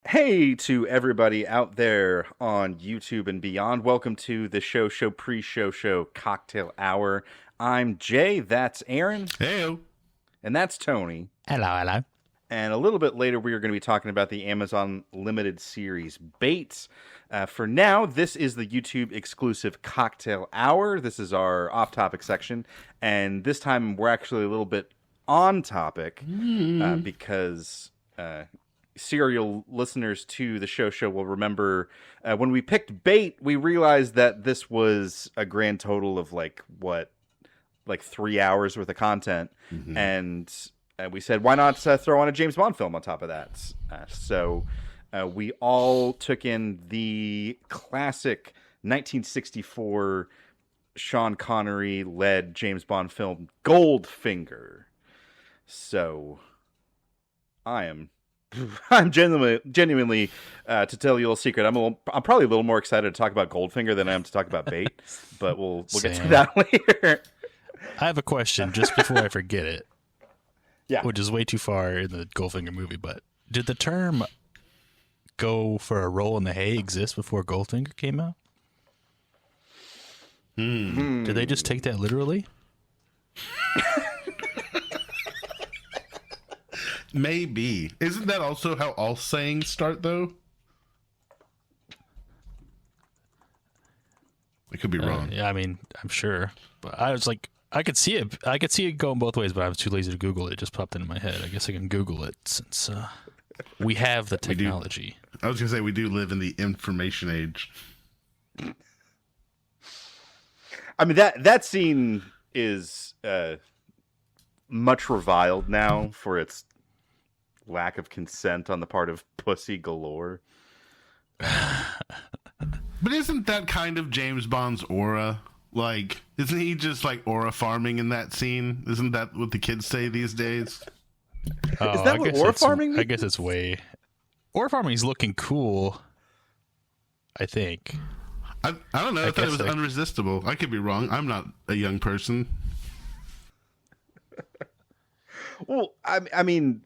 Hey to everybody out there on YouTube and beyond. Welcome to the pre-show cocktail hour. I'm Jay, that's Aaron, Heyo. and that's Tony. Hello, hello. And a little bit later, we are going to be talking about the Amazon limited series Bates. For now, this is the YouTube exclusive cocktail hour. This is our off-topic section, and this time we're actually a little bit on topic because serial listeners to the show will remember when we picked Bait, we realized that this was a grand total of like 3 hours worth of content, and we said, why not throw on a James Bond film on top of that? So we all took in the classic 1964 Sean Connery-led James Bond film, Goldfinger. So I'm genuinely to tell you a little secret. I'm probably a little more excited to talk about Goldfinger than I am to talk about Bait, but we'll get to that later. I have a question just before I forget it. Yeah. Which is way too far in the Goldfinger movie, but did the term go for a roll in the hay exist before Goldfinger came out? Did they just take that literally? Maybe. Isn't that also how all sayings start, though? I could be wrong. Yeah, I mean, I'm sure. But I was like, I could see it going both ways, but I was too lazy to Google it. It just popped into my head. I guess I can Google it since we have the technology. I was going to say, we do live in the information age. I mean, that scene is much reviled now for its lack of consent on the part of Pussy Galore. But isn't that kind of James Bond's aura? Like, isn't he just like aura farming in that scene? Isn't that what the kids say these days? Oh, Is that what aura farming means? I guess it's way... Aura farming is looking cool, I think. I don't know. I thought it was like... unresistible. I could be wrong. I'm not a young person. Well, I mean,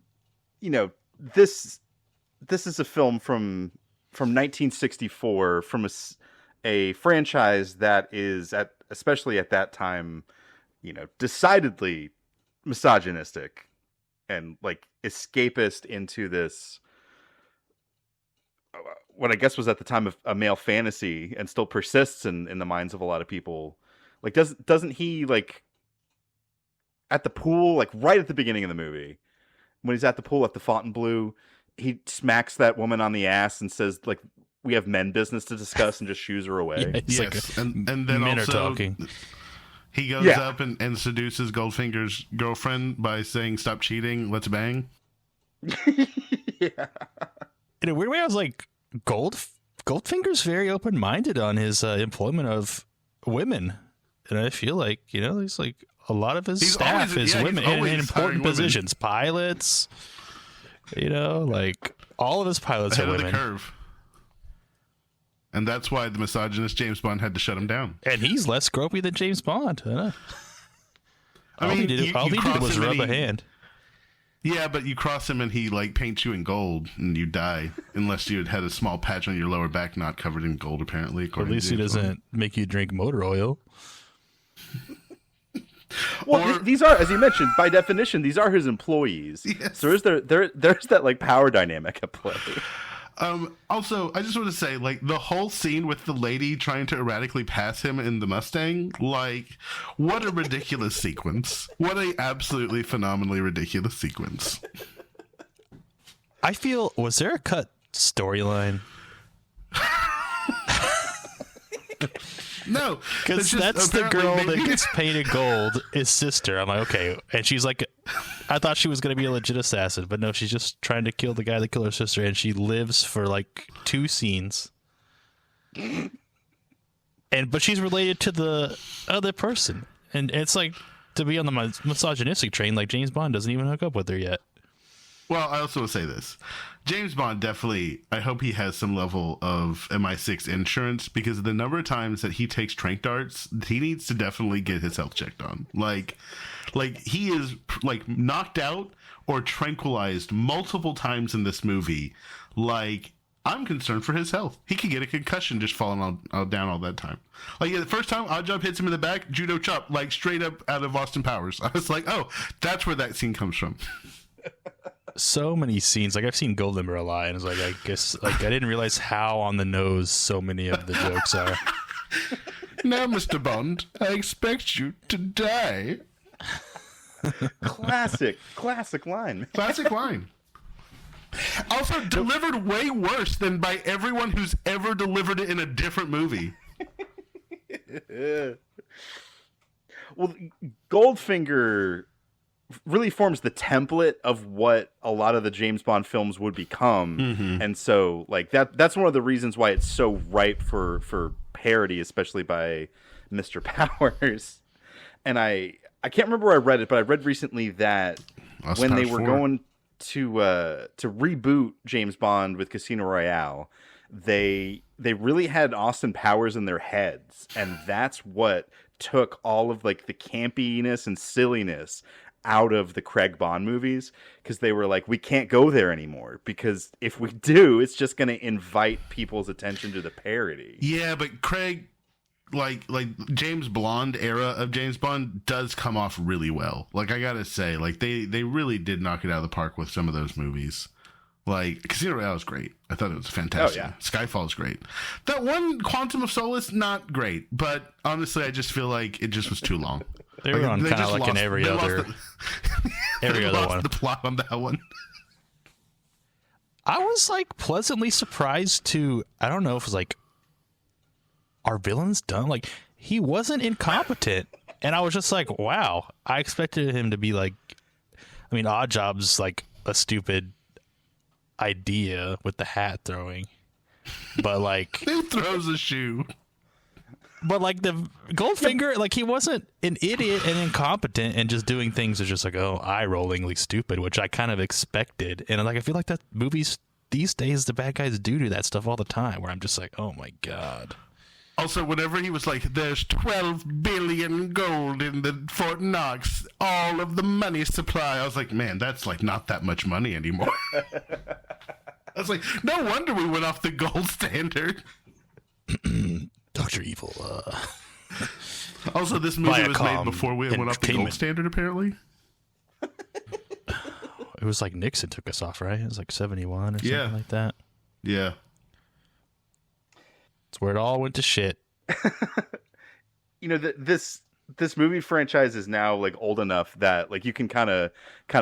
you know, this is a film from 1964 from a franchise that is especially at that time, you know, decidedly misogynistic and like escapist into this what I guess was at the time of a male fantasy and still persists in the minds of a lot of people. Like doesn't he like at the pool, like right at the beginning of the movie, when he's at the pool at the Fontainebleau, he smacks that woman on the ass and says, like, we have men business to discuss, and just shoos her away. Yeah, Yes, and then men also are talking. he goes up and seduces Goldfinger's girlfriend by saying, "Stop cheating, let's bang." Yeah. In a weird way, I was like, Goldfinger's very open-minded on his employment of women. And I feel like, you know, he's like, a lot of his staff is women in important positions. Pilots, you know, like all of his pilots ahead are of women. the curve. And that's why the misogynist James Bond had to shut him down. And he's less gropey than James Bond. I All mean, he did was rub a hand. Yeah, but you cross him and he like paints you in gold and you die. Unless you had a small patch on your lower back not covered in gold, apparently. At least he doesn't make you drink motor oil. Well, these are, as you mentioned, by definition, these are his employees. Yes. So there's that like power dynamic at play. Also, I just want to say, like, the whole scene with the lady trying to erratically pass him in the Mustang, like, what a ridiculous sequence. What a absolutely phenomenally ridiculous sequence. I feel, was there a cut storyline? No, because that's the girl that gets painted gold. His sister. I'm like, okay, and she's like, I thought she was gonna be a legit assassin, but no, she's just trying to kill the guy that killed her sister, and she lives for like 2 scenes. But she's related to the other person, and it's like to be on the misogynistic train. Like James Bond doesn't even hook up with her yet. Well, I also will say this. James Bond definitely, I hope he has some level of MI6 insurance, because the number of times that he takes trank darts, he needs to definitely get his health checked on. Like he is like knocked out or tranquilized multiple times in this movie. like, I'm concerned for his health. He could get a concussion just falling down all that time. Like, the first time Oddjob hits him in the back, judo chop, like, straight up out of Austin Powers. I was like, oh, that's where that scene comes from. So many scenes. Like, I've seen Goldmember a lot, and it's like, I guess, like, I didn't realize how on the nose so many of the jokes are. Now, Mr. Bond, I expect you to die. Classic line. Classic line. Also delivered way worse than by everyone who's ever delivered it in a different movie. Well, Goldfinger really forms the template of what a lot of the James Bond films would become. Mm-hmm. And so, like, that's one of the reasons why it's so ripe for parody, especially by Mr. Powers. And I can't remember where I read it, but I read recently that when they were going to reboot James Bond with Casino Royale, they really had Austin Powers in their heads, and that's what took all of, like, the campiness and silliness out of the Craig Bond movies, because they were like, we can't go there anymore, because if we do, it's just going to invite people's attention to the parody. Yeah, but Craig, like James Blonde era of James Bond does come off really well. Like, I gotta say, like, they really did knock it out of the park with some of those movies. Like, Casino Royale is great. I thought it was fantastic. Oh, yeah. Skyfall is great. That one, Quantum of Solace, not great. But honestly, I just feel like it just was too long. They were on kind of like in every other one. The plot on that one. I was, like, pleasantly surprised to, I don't know if it was like, are villains done? Like, he wasn't incompetent, and I was just like, wow. I expected him to be like, I mean, Oddjob's like a stupid idea with the hat throwing, but like, who throws a shoe? But like the Goldfinger, like, he wasn't an idiot and incompetent and just doing things that's just like, oh, eye-rollingly stupid, which I kind of expected. And like, I feel like that movies these days, the bad guys do that stuff all the time, where I'm just like, oh my god. Also, whenever he was like, there's 12 billion gold in the Fort Knox, all of the money supply, I was like, man, that's like not that much money anymore. I was like, no wonder we went off the gold standard. Dr. Evil. Also, this movie was made before we went off the gold standard, apparently. It was like Nixon took us off, right? It was like 71 or something like that. Yeah. It's where it all went to shit. You know, this movie franchise is now, like, old enough that, like, you can kind of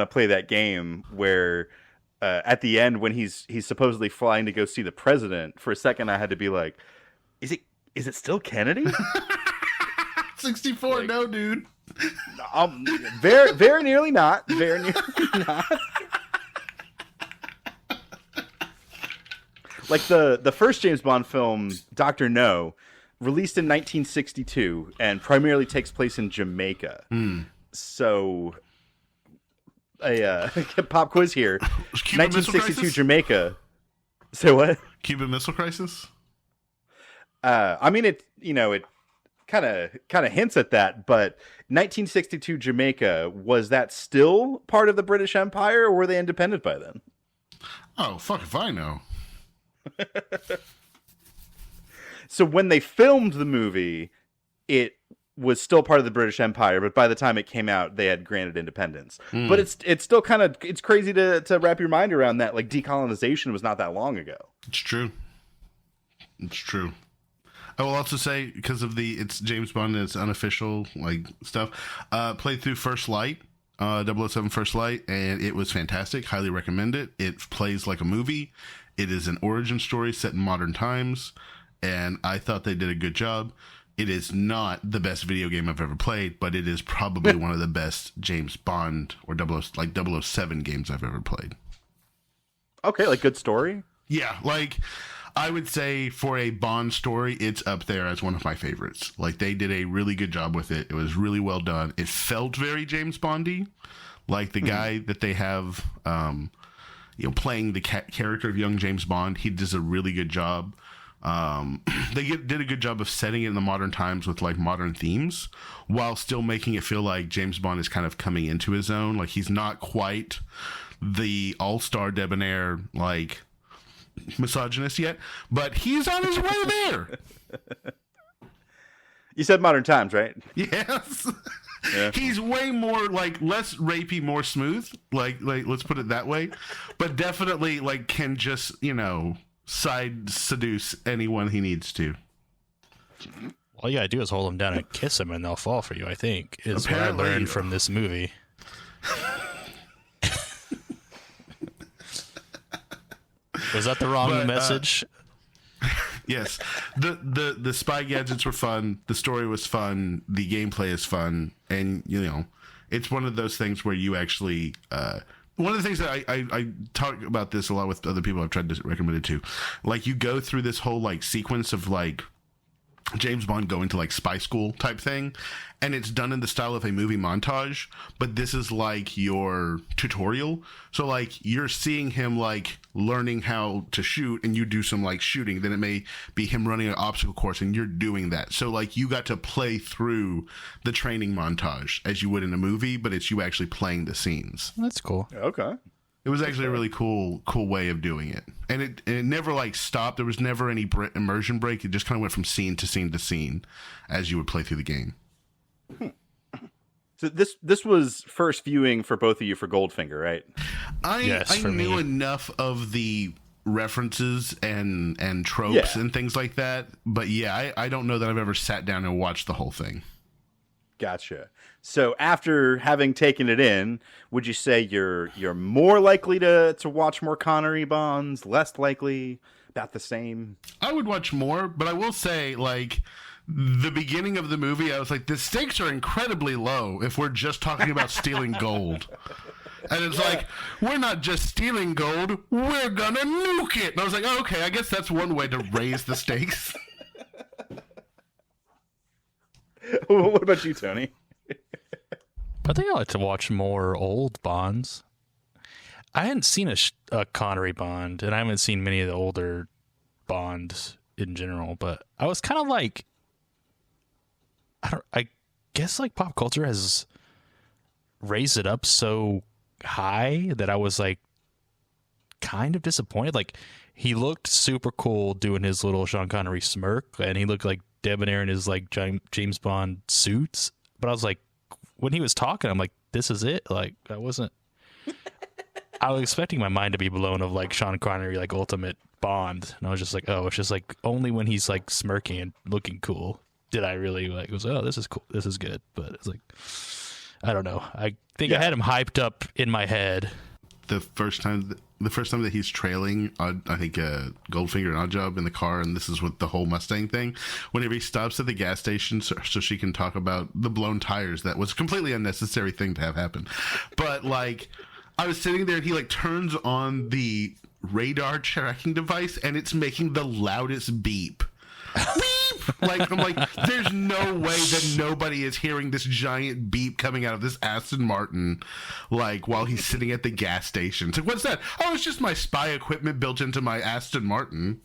play that game where at the end, when he's supposedly flying to go see the president, for a second I had to be like, is it still Kennedy? 64, like, no, dude. Very, very nearly not. Very nearly not. Like the first James Bond film, Dr. No, released in 1962 and primarily takes place in Jamaica. So, a pop quiz here. 1962 Jamaica. So what? Cuban Missile Crisis? I mean, it kind of hints at that, but 1962 Jamaica, was that still part of the British Empire, or were they independent by then? Oh, fuck if I know. So when they filmed the movie, it was still part of the British Empire, but by the time it came out, they had granted independence. But it's still kind of, it's crazy to wrap your mind around that. Like, decolonization was not that long ago. It's true. It's true. I will also say, because of it's James Bond and its unofficial, like, stuff, played through First Light, 007 First Light, and it was fantastic. Highly recommend it. It plays like a movie. It is an origin story set in modern times, and I thought they did a good job. It is not the best video game I've ever played, but it is probably one of the best James Bond or 007 games I've ever played. Okay, like, good story? Yeah, like, I would say for a Bond story, it's up there as one of my favorites. Like, they did a really good job with it. It was really well done. It felt very James Bondy. Like, the guy that they have, playing the character of young James Bond, he does a really good job. They did a good job of setting it in the modern times with, like, modern themes, while still making it feel like James Bond is kind of coming into his own. Like, he's not quite the all-star debonair, like, misogynist yet, but he's on his way there. You said modern times, right? Yes. Yeah. He's way more like less rapey, more smooth. Like let's put it that way. But definitely like can just, side seduce anyone he needs to. All you gotta do is hold them down and kiss them, and they'll fall for you. I think is Apparently, what I learned from this movie. Was that the wrong message? Yes, the spy gadgets were fun. The story was fun. The gameplay is fun, and it's one of those things where you actually. One of the things that I talk about this a lot with other people I've tried to recommend it to, like you go through this whole like sequence of like James Bond going to like spy school type thing, and it's done in the style of a movie montage, but this is like your tutorial. So like you're seeing him like learning how to shoot, and you do some like shooting, then it may be him running an obstacle course and you're doing that. So like you got to play through the training montage as you would in a movie, but it's you actually playing the scenes. That's cool. Okay. It was actually a really cool way of doing it. And it never like stopped. There was never any immersion break. It just kind of went from scene to scene to scene as you would play through the game. So this was first viewing for both of you for Goldfinger, right? I knew enough of the references and tropes and things like that. But yeah, I don't know that I've ever sat down and watched the whole thing. Gotcha. So after having taken it in, would you say you're more likely to watch more Connery Bonds, less likely, about the same? I would watch more, but I will say, like, the beginning of the movie, I was like, the stakes are incredibly low if we're just talking about stealing gold. And it's like, we're not just stealing gold, we're gonna nuke it. And I was like, oh, okay, I guess that's one way to raise the stakes. What about you, Tony? I think I like to watch more old Bonds. I hadn't seen a Connery Bond, and I haven't seen many of the older Bonds in general, but I was kind of like, I guess like pop culture has raised it up so high that I was like kind of disappointed. Like he looked super cool doing his little Sean Connery smirk, and he looked like debonair in his like James Bond suits. But I was like, when he was talking, I'm like, this is it. Like I was expecting my mind to be blown of like Sean Connery, like ultimate Bond. And I was just like, oh, it's just like only when he's like smirking and looking cool did I really like, oh, this is cool. This is good. But it's like, I don't know. I think I had him hyped up in my head. The first time that he's trailing, I think Goldfinger and Oddjob in the car, and this is with the whole Mustang thing. Whenever he stops at the gas station, so she can talk about the blown tires, that was a completely unnecessary thing to have happen. But like, I was sitting there, and he like turns on the radar tracking device, and it's making the loudest beep. Beep! Like, I'm like, there's no way that nobody is hearing this giant beep coming out of this Aston Martin, like, while he's sitting at the gas station. It's like, what's that? Oh, it's just my spy equipment built into my Aston Martin.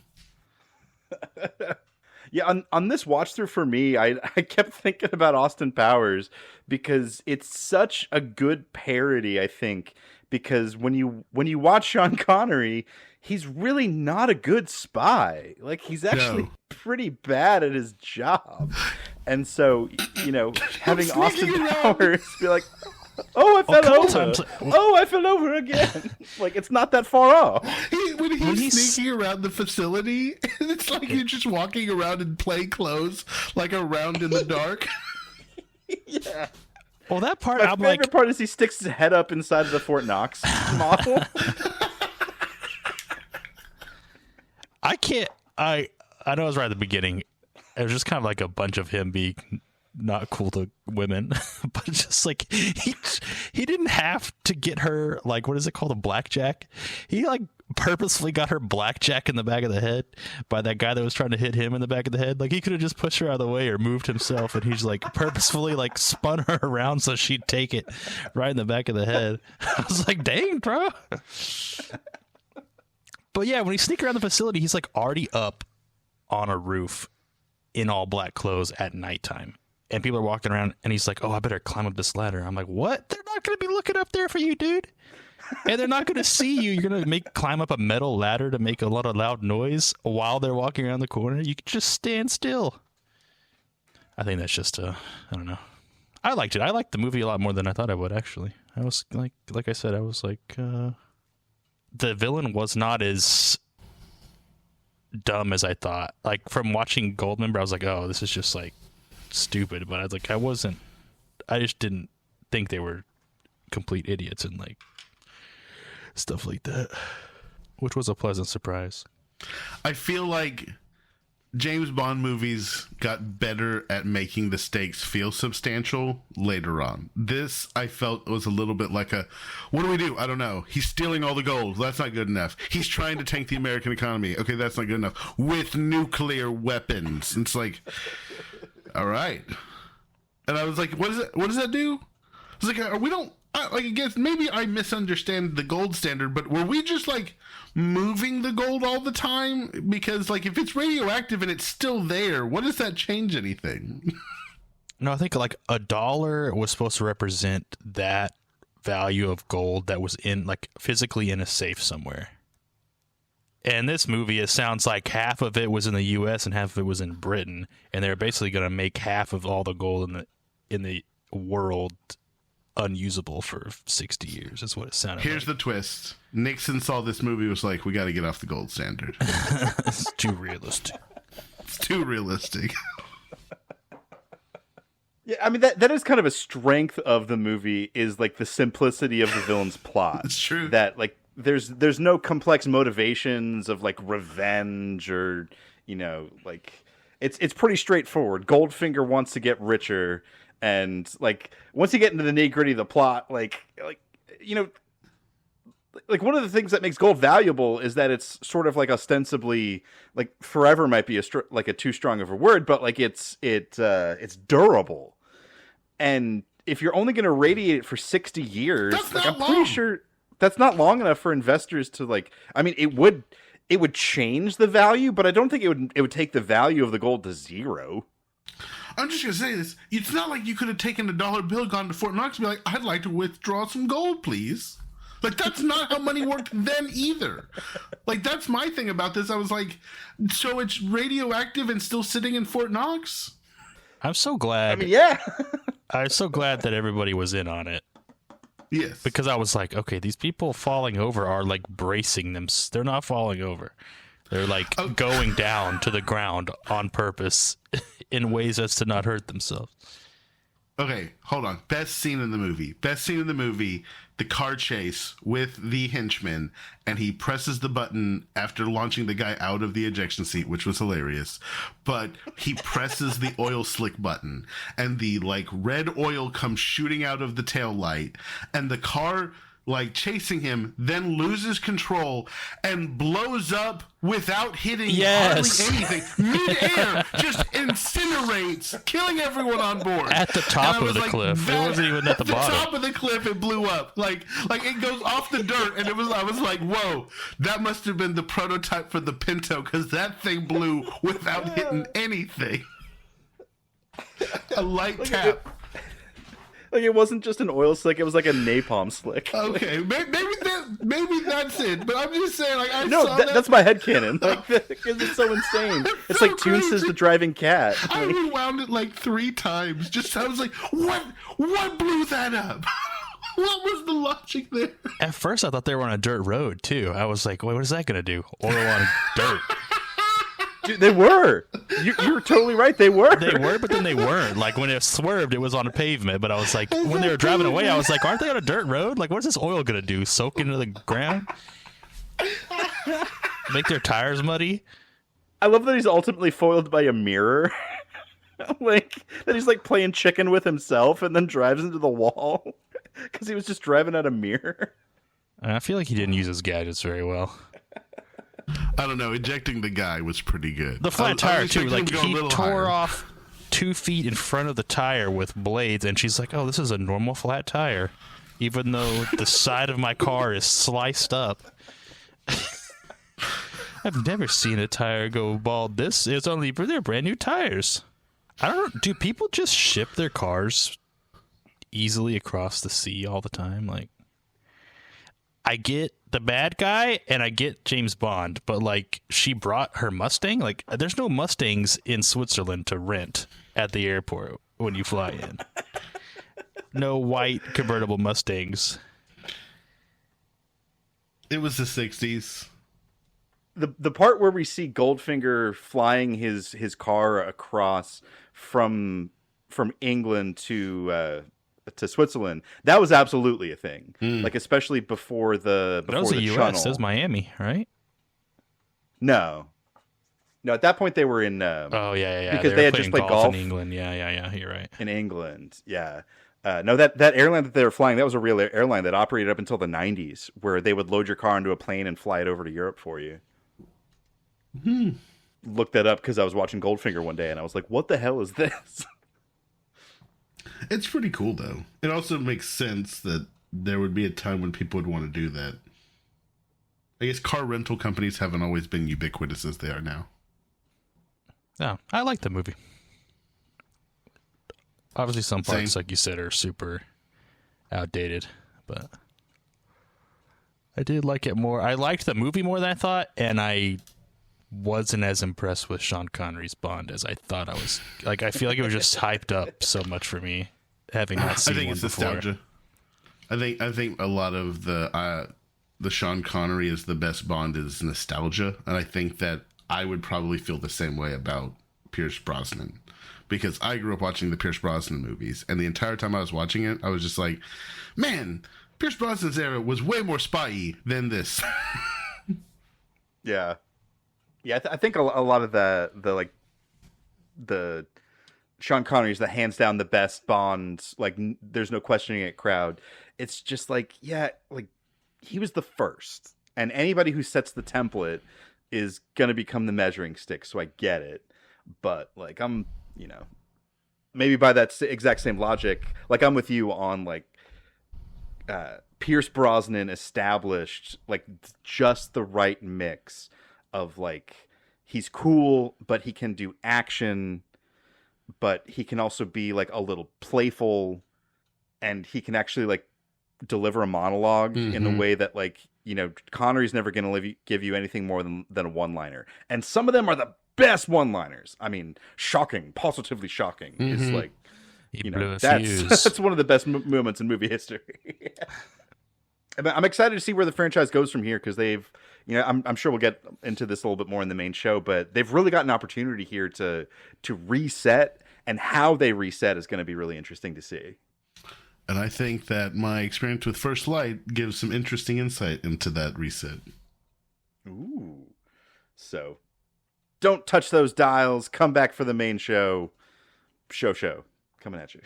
Yeah, on this watch through for me, I kept thinking about Austin Powers because it's such a good parody, I think, because when you watch Sean Connery, he's really not a good spy. Like, he's actually pretty bad at his job. And so, having Austin Powers be like, oh, I fell over. Oh, I fell over again. Like, it's not that far off. When he's sneaking around the facility, it's like you're just walking around in plain clothes, like around in the dark. Yeah. Well, that part, My favorite part is he sticks his head up inside of the Fort Knox model. I know I was right at the beginning. It was just kind of like a bunch of him being not cool to women, but just like he didn't have to get her, like, what is it called, a blackjack? He like purposefully got her blackjack in the back of the head by that guy that was trying to hit him in the back of the head. Like, he could have just pushed her out of the way or moved himself, and he's like purposefully like spun her around so she'd take it right in the back of the head. I was like, dang, bro. But yeah, when he sneaks around the facility, he's like already up on a roof in all black clothes at nighttime. And people are walking around, and he's like, oh, I better climb up this ladder. I'm like, what? They're not going to be looking up there for you, dude. And they're not going to see you. You're going to climb up a metal ladder to make a lot of loud noise while they're walking around the corner. You can just stand still. I think that's just I don't know. I liked it. I liked the movie a lot more than I thought I would, actually. I was like I said, I was like, the villain was not as dumb as I thought. Like, from watching Goldmember, I was like, oh, this is just like stupid. But I was like, I just didn't think they were complete idiots and like stuff like that, which was a pleasant surprise. I feel like James Bond movies got better at making the stakes feel substantial later on. This, I felt, was a little bit like what do we do? I don't know. He's stealing all the gold. That's not good enough. He's trying to tank the American economy. Okay, that's not good enough. With nuclear weapons. It's like, all right. And I was like, what does that do? I was like, I guess maybe I misunderstand the gold standard, but were we just like moving the gold all the time? Because like if it's radioactive and it's still there, what does that change anything? No, I think like $1 was supposed to represent that value of gold that was in like physically in a safe somewhere. And this movie, it sounds like half of it was in the U.S. and half of it was in Britain, and they're basically going to make half of all the gold in the world unusable for 60 years is what it sounded Here's like. the twist. Nixon saw this movie, was like, we got to get off the gold standard. It's too realistic. It's too realistic. Yeah, I mean that is kind of a strength of the movie, is like the simplicity of the villain's plot. It's true. That like there's no complex motivations of like revenge or, you know, like it's pretty straightforward. Goldfinger wants to get richer, and like once you get into the nitty-gritty of the plot, like you know, like one of the things that makes gold valuable is that it's sort of like ostensibly, like forever might be like a too strong of a word, but like it's durable. And if you're only going to radiate it for 60 years, like, I'm pretty sure that's not long enough for investors to like. I mean, it would change the value, but I don't think it would take the value of the gold to zero. I'm just going to say this. It's not like you could have taken a dollar bill, gone to Fort Knox, and be like, I'd like to withdraw some gold, please. Like, that's not how money worked then either. Like, that's my thing about this. I was like, so it's radioactive and still sitting in Fort Knox? I'm so glad. I mean, yeah. I'm so glad that everybody was in on it. Yes. Because I was like, okay, these people falling over are like bracing them. They're not falling over. They're like going down to the ground on purpose in ways as to not hurt themselves. Okay, hold on. Best scene in the movie. Best scene in the movie, the car chase with the henchman, and he presses the button after launching the guy out of the ejection seat, which was hilarious. But he presses the oil slick button, and the like red oil comes shooting out of the tail light, and the car like chasing him then loses control and blows up without hitting hardly anything. Mid-air, just incinerates, killing everyone on board. At the top of the cliff. It wasn't even at the bottom. At the top of the cliff, it blew up. Like it goes off the dirt, and I was like, whoa, that must have been the prototype for the Pinto, because that thing blew without hitting anything. A light tap. Like, it wasn't just an oil slick; it was like a napalm slick. Okay, maybe that's it. But I'm just saying, like, that's my headcanon. Like, because it's so insane. It's so like Toon says the driving cat. I rewound it like 3 times. Just I was like, what blew that up? What was the logic there? At first, I thought they were on a dirt road too. I was like, wait, what is that going to do? Oil on dirt. Dude, they were. You were totally right. They were. They were, but then they weren't. Like, when it swerved, it was on a pavement. But I was like, when they were driving away, I was like, aren't they on a dirt road? Like, what's this oil going to do? Soak into the ground? Make their tires muddy? I love that he's ultimately foiled by a mirror. Like, that he's like playing chicken with himself and then drives into the wall because he was just driving out a mirror. I feel like he didn't use his gadgets very well. I don't know. Ejecting the guy was pretty good. The flat tire too. Like, he tore off 2 feet in front of the tire with blades, and she's like, "Oh, this is a normal flat tire," even though the side of my car is sliced up. I've never seen a tire go bald. They're brand new tires. I don't know. Do people just ship their cars easily across the sea all the time? Like, I get the bad guy and I get James Bond, but like she brought her Mustang. Like there's no Mustangs in Switzerland to rent at the airport when you fly in. No white convertible Mustangs. It was the 60s. The part where we see Goldfinger flying his car across from England to Switzerland, that was absolutely a thing. Like especially before the that was the tunnel. U.S. That was Miami, right? No, at that point they were in. Oh yeah. Because they had just played golf in England. Yeah. You're right. In England, yeah. No, that airline that they were flying, that was a real airline that operated up until the 90s, where they would load your car into a plane and fly it over to Europe for you. Looked that up because I was watching Goldfinger one day and I was like, what the hell is this? It's pretty cool, though. It also makes sense that there would be a time when people would want to do that. I guess car rental companies haven't always been ubiquitous as they are now. Yeah, I like the movie. Obviously, some parts, like you said, are super outdated, but I did like it more. I liked the movie more than I thought, and I wasn't as impressed with Sean Connery's Bond as I thought I was. Like, I feel like it was just hyped up so much for me, having not seen one before. Nostalgia. I think a lot of the Sean Connery is the best Bond is nostalgia, and I think that I would probably feel the same way about Pierce Brosnan. Because I grew up watching the Pierce Brosnan movies, and the entire time I was watching it, I was just like, man, Pierce Brosnan's era was way more spy-y than this. Yeah. I think a lot of the Sean Connery's the hands down the best Bond, like there's no questioning it crowd. It's just like, yeah, like he was the first, and anybody who sets the template is gonna become the measuring stick. So I get it, but like maybe by that exact same logic, like I'm with you on like Pierce Brosnan established like just the right mix of like he's cool, but he can do action, but he can also be like a little playful, and he can actually like deliver a monologue in the way that like Connery's never going to give you anything more than a one-liner, and some of them are the best one-liners. I mean, shocking, positively shocking. Is like, that's one of the best moments in movie history. I'm excited to see where the franchise goes from here, because they've, I'm sure we'll get into this a little bit more in the main show, but they've really got an opportunity here to reset, and how they reset is going to be really interesting to see. And I think that my experience with First Light gives some interesting insight into that reset. Ooh. So don't touch those dials. Come back for the main show. Show. Coming at you.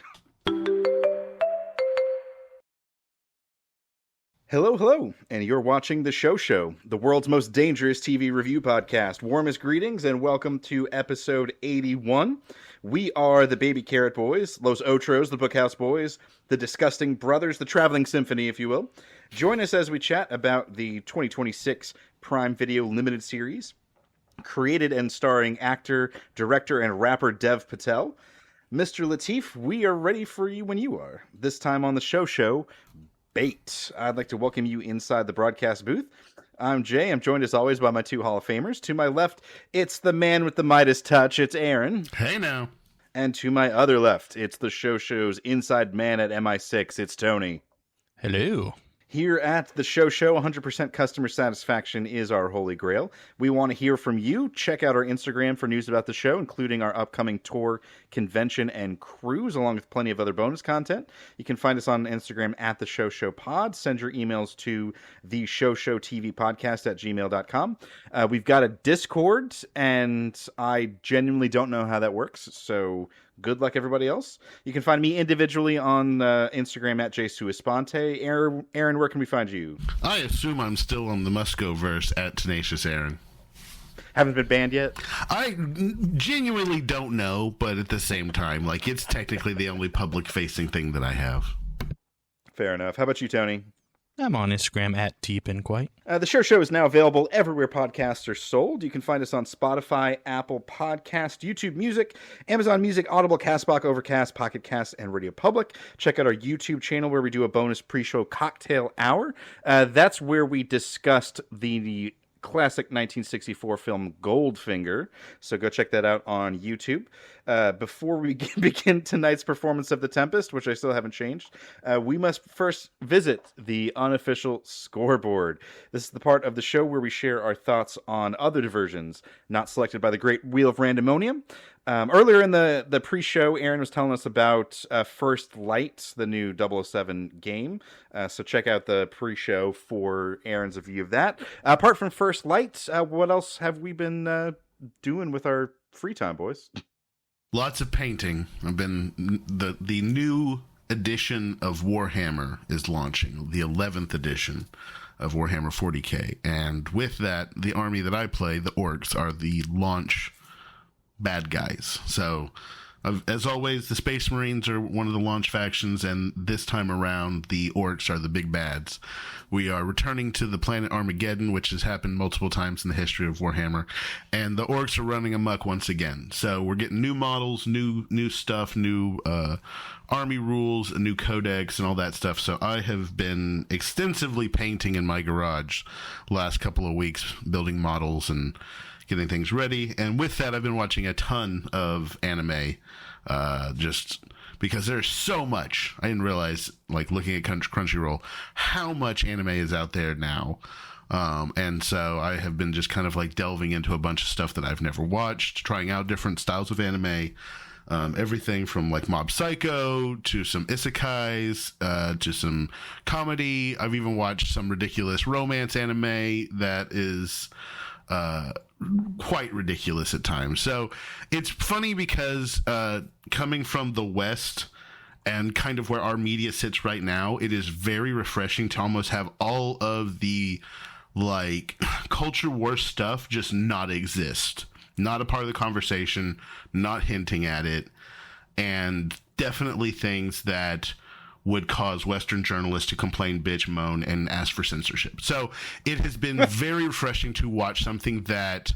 Hello, and you're watching The Show, the world's most dangerous TV review podcast. Warmest greetings, and welcome to episode 81. We are the Baby Carrot Boys, Los Otros, the Bookhouse Boys, the Disgusting Brothers, the Traveling Symphony, if you will. Join us as we chat about the 2026 Prime Video limited series, created and starring actor, director, and rapper Dev Patel. Mr. Lateef, we are ready for you when you are. This time on The Show, Bait. I'd like to welcome you inside the broadcast booth. I'm Jay. I'm joined as always by my two Hall of Famers. To my left, it's the man with the Midas touch. It's Aaron. Hey now. And to my other left, it's the Show's inside man at MI6. It's Tony. Hello. Here at the Show, 100% customer satisfaction is our holy grail. We want to hear from you. Check out our Instagram for news about the show, including our upcoming tour, convention, and cruise, along with plenty of other bonus content. You can find us on Instagram at the Show Pod. Send your emails to the showtvpodcast@gmail.com. We've got a Discord, and I genuinely don't know how that works, so good luck, everybody else. You can find me individually on Instagram at jsuespante. Aaron, where can we find you? I assume I'm still on the Musco verse at Tenacious Aaron. Haven't been banned yet? I genuinely don't know, but at the same time, like, it's technically the only public-facing thing that I have. Fair enough. How about you, Tony? I'm on Instagram at TPinQuite. The show is now available everywhere podcasts are sold. You can find us on Spotify, Apple Podcast, YouTube Music, Amazon Music, Audible, CastBox, Overcast, Pocket Cast, and Radio Public. Check out our YouTube channel where we do a bonus pre-show cocktail hour. That's where we discussed the classic 1964 film Goldfinger. So go check that out on YouTube. Before we begin tonight's performance of The Tempest, which I still haven't changed, we must first visit the unofficial scoreboard. This is the part of the show where we share our thoughts on other diversions not selected by the Great Wheel of Randomonium. Earlier in the pre-show, Aaron was telling us about First Light, the new 007 game. So check out the pre-show for Aaron's review of that. Apart from First Light, what else have we been doing with our free time, boys? Lots of painting. The new edition of Warhammer is launching, the 11th edition of Warhammer 40K. And with that, the army that I play, the Orcs, are the launch bad guys. So, as always, the Space Marines are one of the launch factions, and this time around, the Orcs are the big bads. We are returning to the planet Armageddon, which has happened multiple times in the history of Warhammer, and the Orcs are running amok once again. So we're getting new models, new stuff, new army rules, a new codex, and all that stuff. So I have been extensively painting in my garage last couple of weeks, building models and getting things ready. And with that, I've been watching a ton of anime, just because there's so much. I didn't realize, like, looking at Crunchyroll, how much anime is out there now. And so I have been just kind of like delving into a bunch of stuff that I've never watched, trying out different styles of anime. Everything from like Mob Psycho to some isekais, to some comedy. I've even watched some ridiculous romance anime that is quite ridiculous at times. So it's funny because coming from the West and kind of where our media sits right now, it is very refreshing to almost have all of the like culture war stuff just not exist, not a part of the conversation, not hinting at it, and definitely things that would cause Western journalists to complain, bitch, moan, and ask for censorship. So it has been very refreshing to watch something that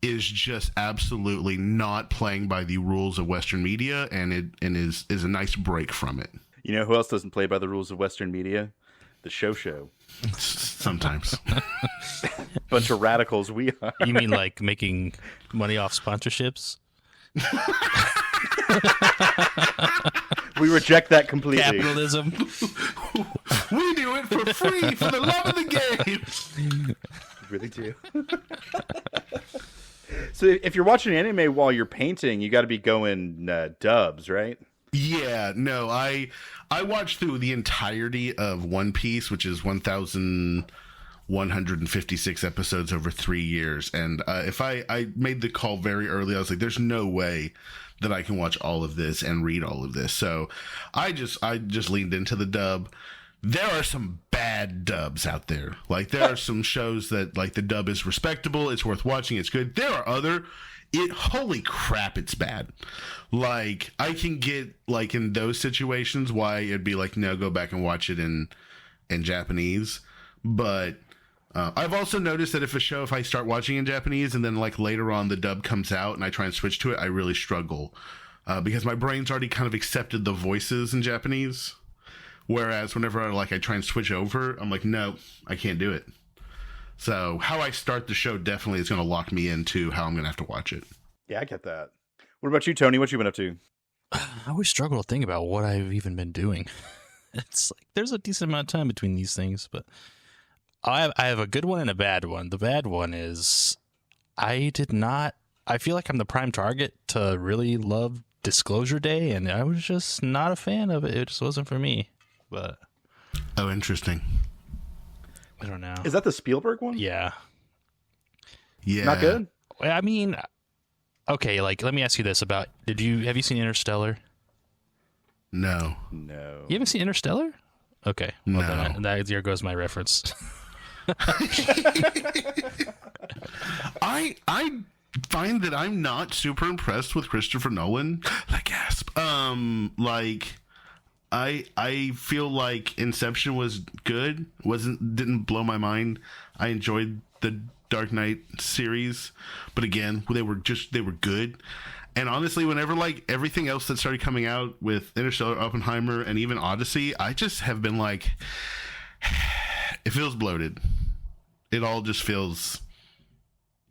is just absolutely not playing by the rules of Western media, and is a nice break from it. You know who else doesn't play by the rules of Western media? The show. Sometimes. Bunch of radicals we are. You mean like making money off sponsorships? We reject that completely. Capitalism. We do it for free for the love of the game. Really do. So if you're watching anime while you're painting, you got to be going dubs, right? Yeah, no, I watched through the entirety of One Piece, which is 1,156 episodes over 3 years. And if I made the call very early, I was like, there's no way that I can watch all of this and read all of this. So I just leaned into the dub. There are some bad dubs out there. Like, there are some shows that, like, the dub is respectable, it's worth watching, it's good. There are other, holy crap, it's bad. Like, I can get, like, in those situations why it'd be like, no, go back and watch it in Japanese. But I've also noticed that if I start watching in Japanese and then, like, later on the dub comes out and I try and switch to it, I really struggle. Because my brain's already kind of accepted the voices in Japanese. Whereas whenever I try and switch over, I'm like, no, I can't do it. So how I start the show definitely is going to lock me into how I'm going to have to watch it. Yeah, I get that. What about you, Tony? What you been up to? I always struggle to think about what I've even been doing. It's like there's a decent amount of time between these things, but I have a good one and a bad one. The bad one is I feel like I'm the prime target to really love Disclosure Day, and I was just not a fan of it. It just wasn't for me. But oh, interesting. I don't know. Is that the Spielberg one? Yeah. Not good? I mean, okay, like, let me ask you this about, have you seen Interstellar? No. You haven't seen Interstellar? Okay. No. Well, then there goes my reference. I find that I'm not super impressed with Christopher Nolan. Like, gasp. I feel like Inception was good. Didn't blow my mind. I enjoyed the Dark Knight series, but again, they were good. And honestly, whenever like everything else that started coming out with Interstellar, Oppenheimer, and even Odyssey, I just have been like, it feels bloated. It all just feels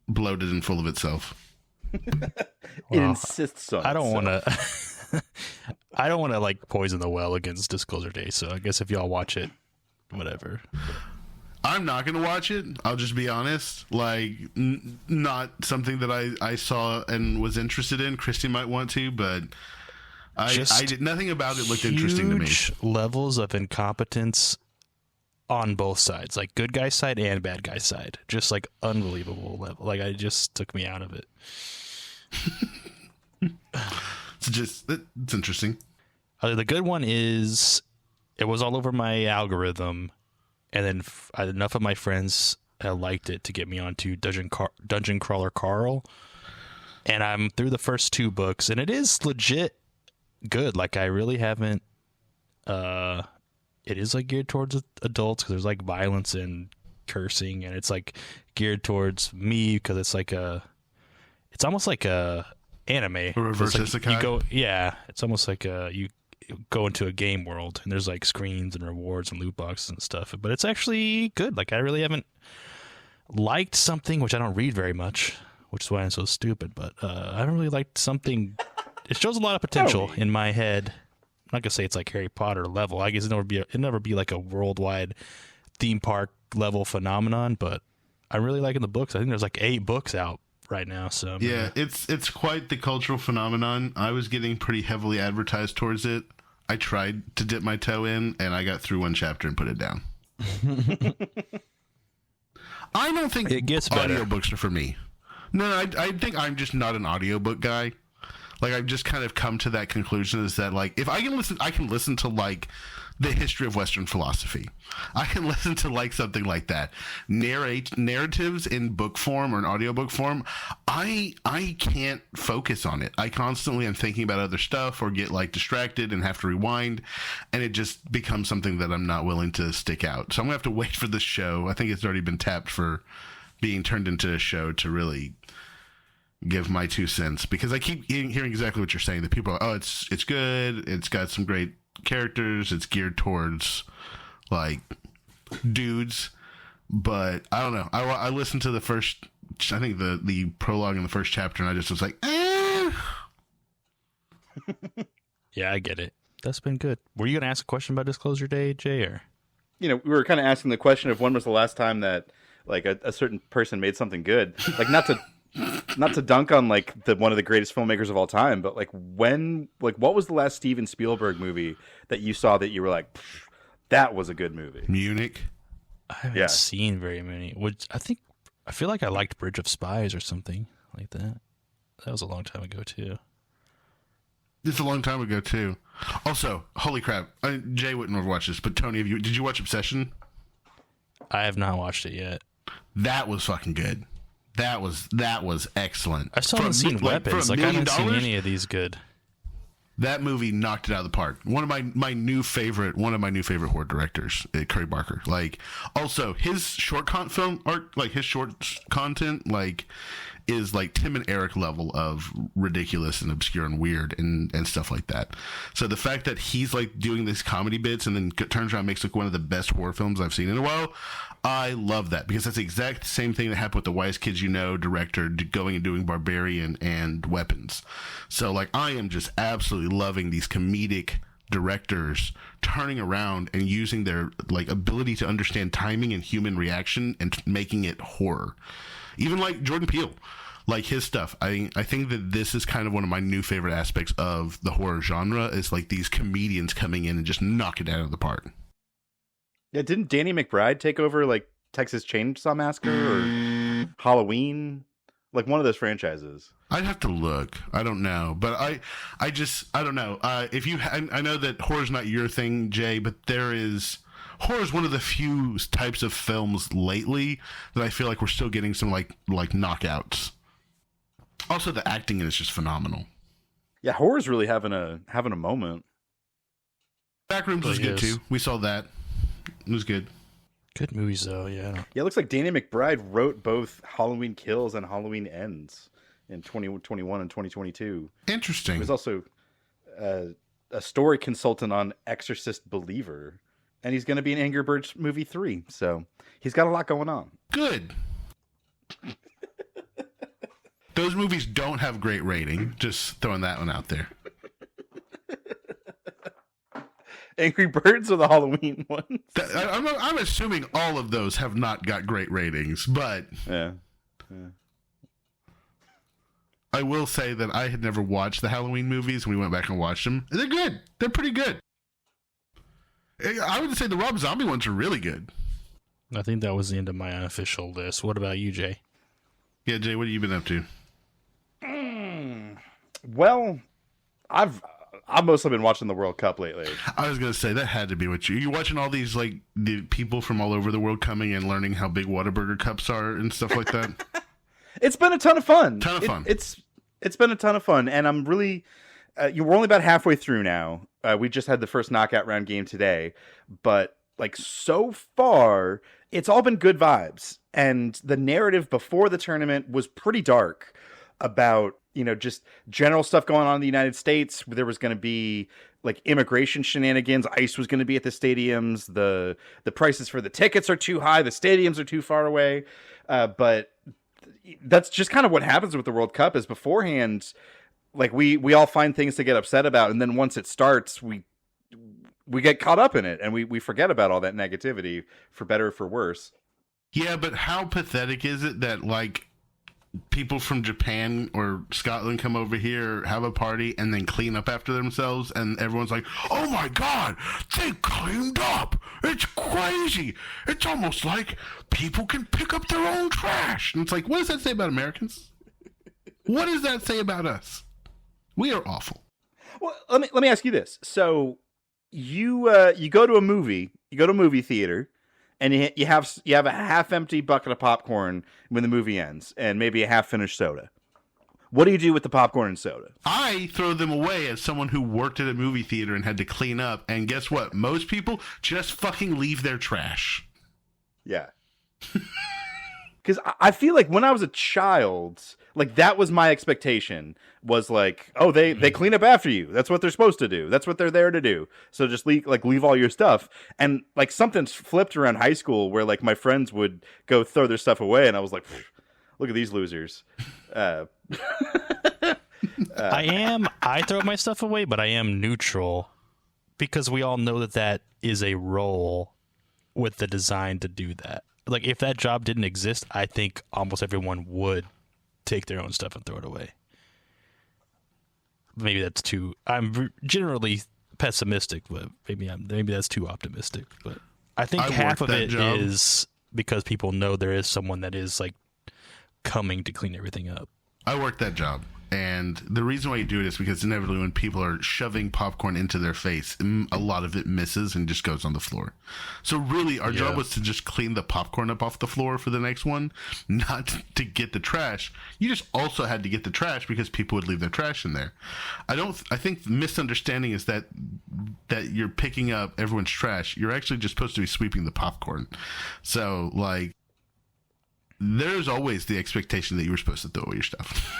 bloated and full of itself. It insists on. I don't want to. I don't want to like poison the well against Disclosure Day. So I guess if y'all watch it, whatever. I'm not going to watch it. I'll just be honest. Like, not something that I saw and was interested in. Christy might want to, but I did nothing about it looked interesting to me. Huge levels of incompetence on both sides, like good guy side and bad guy side. Just like unbelievable level. Like, I just took me out of it. It's interesting. The good one is it was all over my algorithm. And then enough of my friends liked it to get me onto Dungeon Crawler Carl. And I'm through the first 2 books, and it is legit good. Like, I really haven't... it is, like, geared towards adults, because there's, like, violence and cursing, and it's, like, geared towards me, because it's, like, it's almost like a anime. A reverse isekai? It's almost like you go into a game world and there's like screens and rewards and loot boxes and stuff, but it's actually good. Like, I really haven't liked something, which I don't read very much, which is why I'm so stupid, but I haven't really liked something. It shows a lot of potential in my head. I'm not gonna say it's like Harry Potter level. I guess it'd never be like a worldwide theme park level phenomenon, but I'm really liking the books. I think there's like 8 books out right now, so yeah, it's quite the cultural phenomenon. I was getting pretty heavily advertised towards it. I tried to dip my toe in, and I got through 1 chapter and put it down. I don't think it gets better. Audiobooks are for me. No, I think I'm just not an audiobook guy. Like, I've just kind of come to that conclusion, is that like, if I can listen to like the history of Western philosophy. I can listen to like something like that. Narratives in book form or an audiobook form, I can't focus on it. I constantly am thinking about other stuff or get like distracted and have to rewind, and it just becomes something that I'm not willing to stick out. So I'm gonna have to wait for the show. I think it's already been tapped for being turned into a show to really give my 2 cents, because I keep hearing exactly what you're saying. That people are, oh, it's good. It's got some great characters. It's geared towards like dudes, but I don't know. I listened to the first, I think the prologue in the first chapter, and I just was like, eh. Yeah, I get it. That's been good. Were you gonna ask a question about Disclosure Day, Jay? Or we were kind of asking the question of when was the last time that like a certain person made something good, like not to dunk on like one of the greatest filmmakers of all time, but like what was the last Steven Spielberg movie that you saw that you were like, that was a good movie? Munich. I haven't seen very many. I feel like I liked Bridge of Spies or something like that. That was a long time ago too. It's a long time ago too. Also, holy crap! Jay wouldn't have watched this, but Tony, did you watch Obsession? I have not watched it yet. That was fucking good. That was excellent. I still haven't seen Weapons. Like, I haven't seen any of these good. That movie knocked it out of the park. One of my new favorite horror directors, Curry Barker. Like, also his short film art, like his short content, like is like Tim and Eric level of ridiculous and obscure and weird and stuff like that. So the fact that he's like doing these comedy bits and then turns around and makes like one of the best horror films I've seen in a while, I love that, because that's the exact same thing that happened with the Wise Kids You Know director going and doing Barbarian and Weapons. So like, I am just absolutely loving these comedic directors turning around and using their like ability to understand timing and human reaction and making it horror. Even like Jordan Peele, like his stuff. I think that this is kind of one of my new favorite aspects of the horror genre, is like these comedians coming in and just knock it out of the park. Yeah, didn't Danny McBride take over like Texas Chainsaw Massacre or Halloween? Like one of those franchises. I'd have to look. I don't know, but I don't know. If you, I know that horror's not your thing, Jay, but horror is one of the few types of films lately that I feel like we're still getting some like knockouts. Also, the acting in it is just phenomenal. Yeah, horror's really having a moment. Backrooms was good too. We saw that. It was good. Good movies though, yeah. Yeah, it looks like Danny McBride wrote both Halloween Kills and Halloween Ends in 2021 and 2022. Interesting. He was also a story consultant on Exorcist Believer, and he's going to be in Angry Birds movie 3. So he's got a lot going on. Good. Those movies don't have great rating. Just throwing that one out there. Angry Birds or the Halloween ones? I'm assuming all of those have not got great ratings, but yeah. I will say that I had never watched the Halloween movies, and we went back and watched them. They're good. They're pretty good. I would say the Rob Zombie ones are really good. I think that was the end of my unofficial list. What about you, Jay? Yeah, Jay, what have you been up to? Well, I've mostly been watching the World Cup lately. I was going to say, that had to be what you're watching all these, like, the people from all over the world coming and learning how big Whataburger cups are and stuff like that. It's been a ton of fun. It's been a ton of fun, and I'm really we're only about halfway through now. We just had the first knockout round game today, but like so far, it's all been good vibes. And the narrative before the tournament was pretty dark about, just general stuff going on in the United States. There was going to be like immigration shenanigans. ICE was going to be at the stadiums. The prices for the tickets are too high. The stadiums are too far away. But that's just kind of what happens with the World Cup is beforehand, like we all find things to get upset about. And then once it starts, we get caught up in it and we forget about all that negativity, for better or for worse. Yeah, but how pathetic is it that like people from Japan or Scotland come over here, have a party, and then clean up after themselves, and everyone's like, oh my God, they cleaned up. It's crazy. It's almost like people can pick up their own trash. And it's like, what does that say about Americans? What does that say about us? We are awful. Well, let me ask you this. So you go to a movie theater, and you have a half-empty bucket of popcorn when the movie ends, and maybe a half-finished soda. What do you do with the popcorn and soda? I throw them away as someone who worked at a movie theater and had to clean up. And guess what? Most people just fucking leave their trash. Yeah. Because I feel like when I was a child, like that was my expectation, was like, oh, they clean up after you. That's what they're supposed to do. That's what they're there to do. So just leave all your stuff. And like something's flipped around high school where like my friends would go throw their stuff away, and I was like, look at these losers. I throw my stuff away, but I am neutral because we all know that is a role with the design to do that. Like, if that job didn't exist, I think almost everyone would take their own stuff and throw it away. Maybe that's too... I'm generally pessimistic, but maybe that's too optimistic. But I think half of it is because people know there is someone that is, like, coming to clean everything up. I worked that job. And the reason why you do it is because inevitably when people are shoving popcorn into their face, a lot of it misses and just goes on the floor. So really, our job was to just clean the popcorn up off the floor for the next one, not to get the trash. You just also had to get the trash because people would leave their trash in there. I think the misunderstanding is that you're picking up everyone's trash. You're actually just supposed to be sweeping the popcorn. So, like, there's always the expectation that you were supposed to throw away your stuff.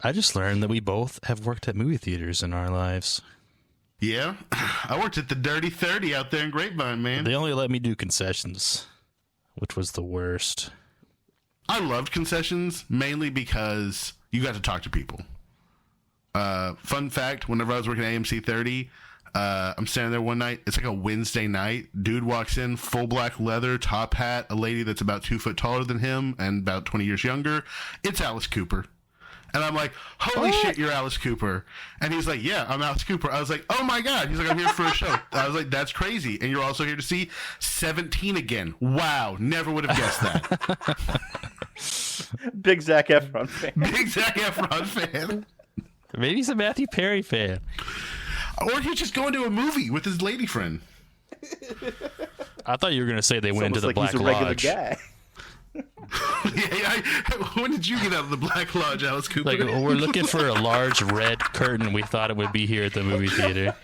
I just learned that we both have worked at movie theaters in our lives. Yeah, I worked at the Dirty 30 out there in Grapevine, man. They only let me do concessions, which was the worst. I loved concessions, mainly because you got to talk to people. Fun fact, whenever I was working at AMC 30, I'm standing there one night. It's like a Wednesday night. Dude walks in, full black leather, top hat, a lady that's about 2 foot taller than him and about 20 years younger. It's Alice Cooper. And I'm like, holy shit, you're Alice Cooper. And he's like, yeah, I'm Alice Cooper. I was like, oh my God. He's like, I'm here for a show. I was like, that's crazy. And you're also here to see 17 again. Wow. Never would have guessed that. Big Zac Efron fan. Big Zac Efron fan. Maybe he's a Matthew Perry fan. Or he's just going to a movie with his lady friend. I thought you were going to say they went to the like Black he's a regular Lodge. Guy. When did you get out of the Black Lodge, Alice Cooper? Like, we're looking for a large red curtain. We thought it would be here at the movie theater.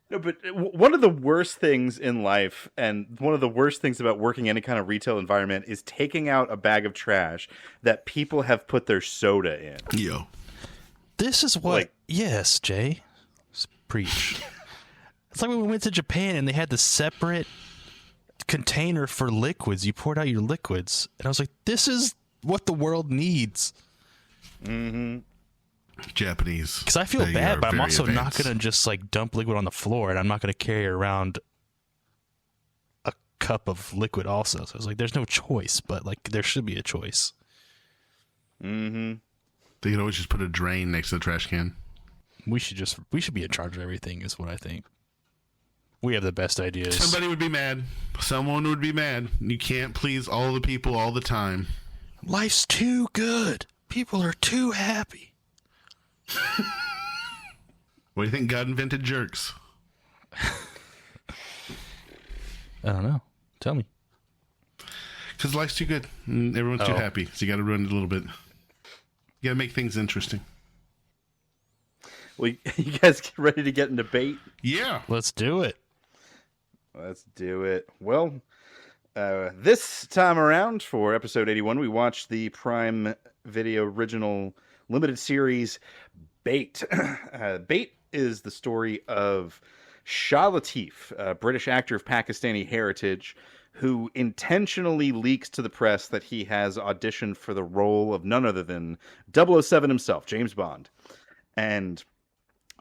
No, but one of the worst things in life, and one of the worst things about working any kind of retail environment, is taking out a bag of trash that people have put their soda in. Yo. This is what... yes, Jay. Preach. It's like when we went to Japan and they had the separate container for liquids. You poured out your liquids. And I was like, this is what the world needs. Mm-hmm. Japanese. Because I feel bad, but I'm also not going to just like dump liquid on the floor, and I'm not going to carry around a cup of liquid also. So I was like, there's no choice, but like there should be a choice. Mm-hmm. They could always just put a drain next to the trash can. We should be in charge of everything is what I think. We have the best ideas. Somebody would be mad. Someone would be mad. You can't please all the people all the time. Life's too good. People are too happy. What do you think God invented jerks? I don't know. Tell me. Because life's too good. And everyone's too happy. So you got to ruin it a little bit. You got to make things interesting. Well, you guys get ready to get into bait? Yeah. Let's do it. Let's do it. Well, this time around for episode 81, we watched the Prime Video original limited series Bait. Bait is the story of Shah Latif, a British actor of Pakistani heritage, who intentionally leaks to the press that he has auditioned for the role of none other than 007 himself, James Bond. And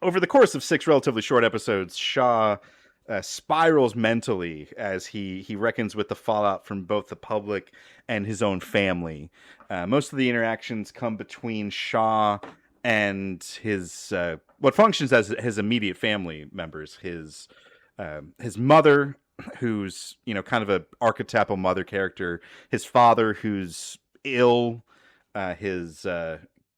over the course of 6 relatively short episodes, Shah spirals mentally as he reckons with the fallout from both the public and his own family. Most of the interactions come between Shah and his what functions as his immediate family members. His mother, who's kind of a archetypal mother character. His father, who's ill. His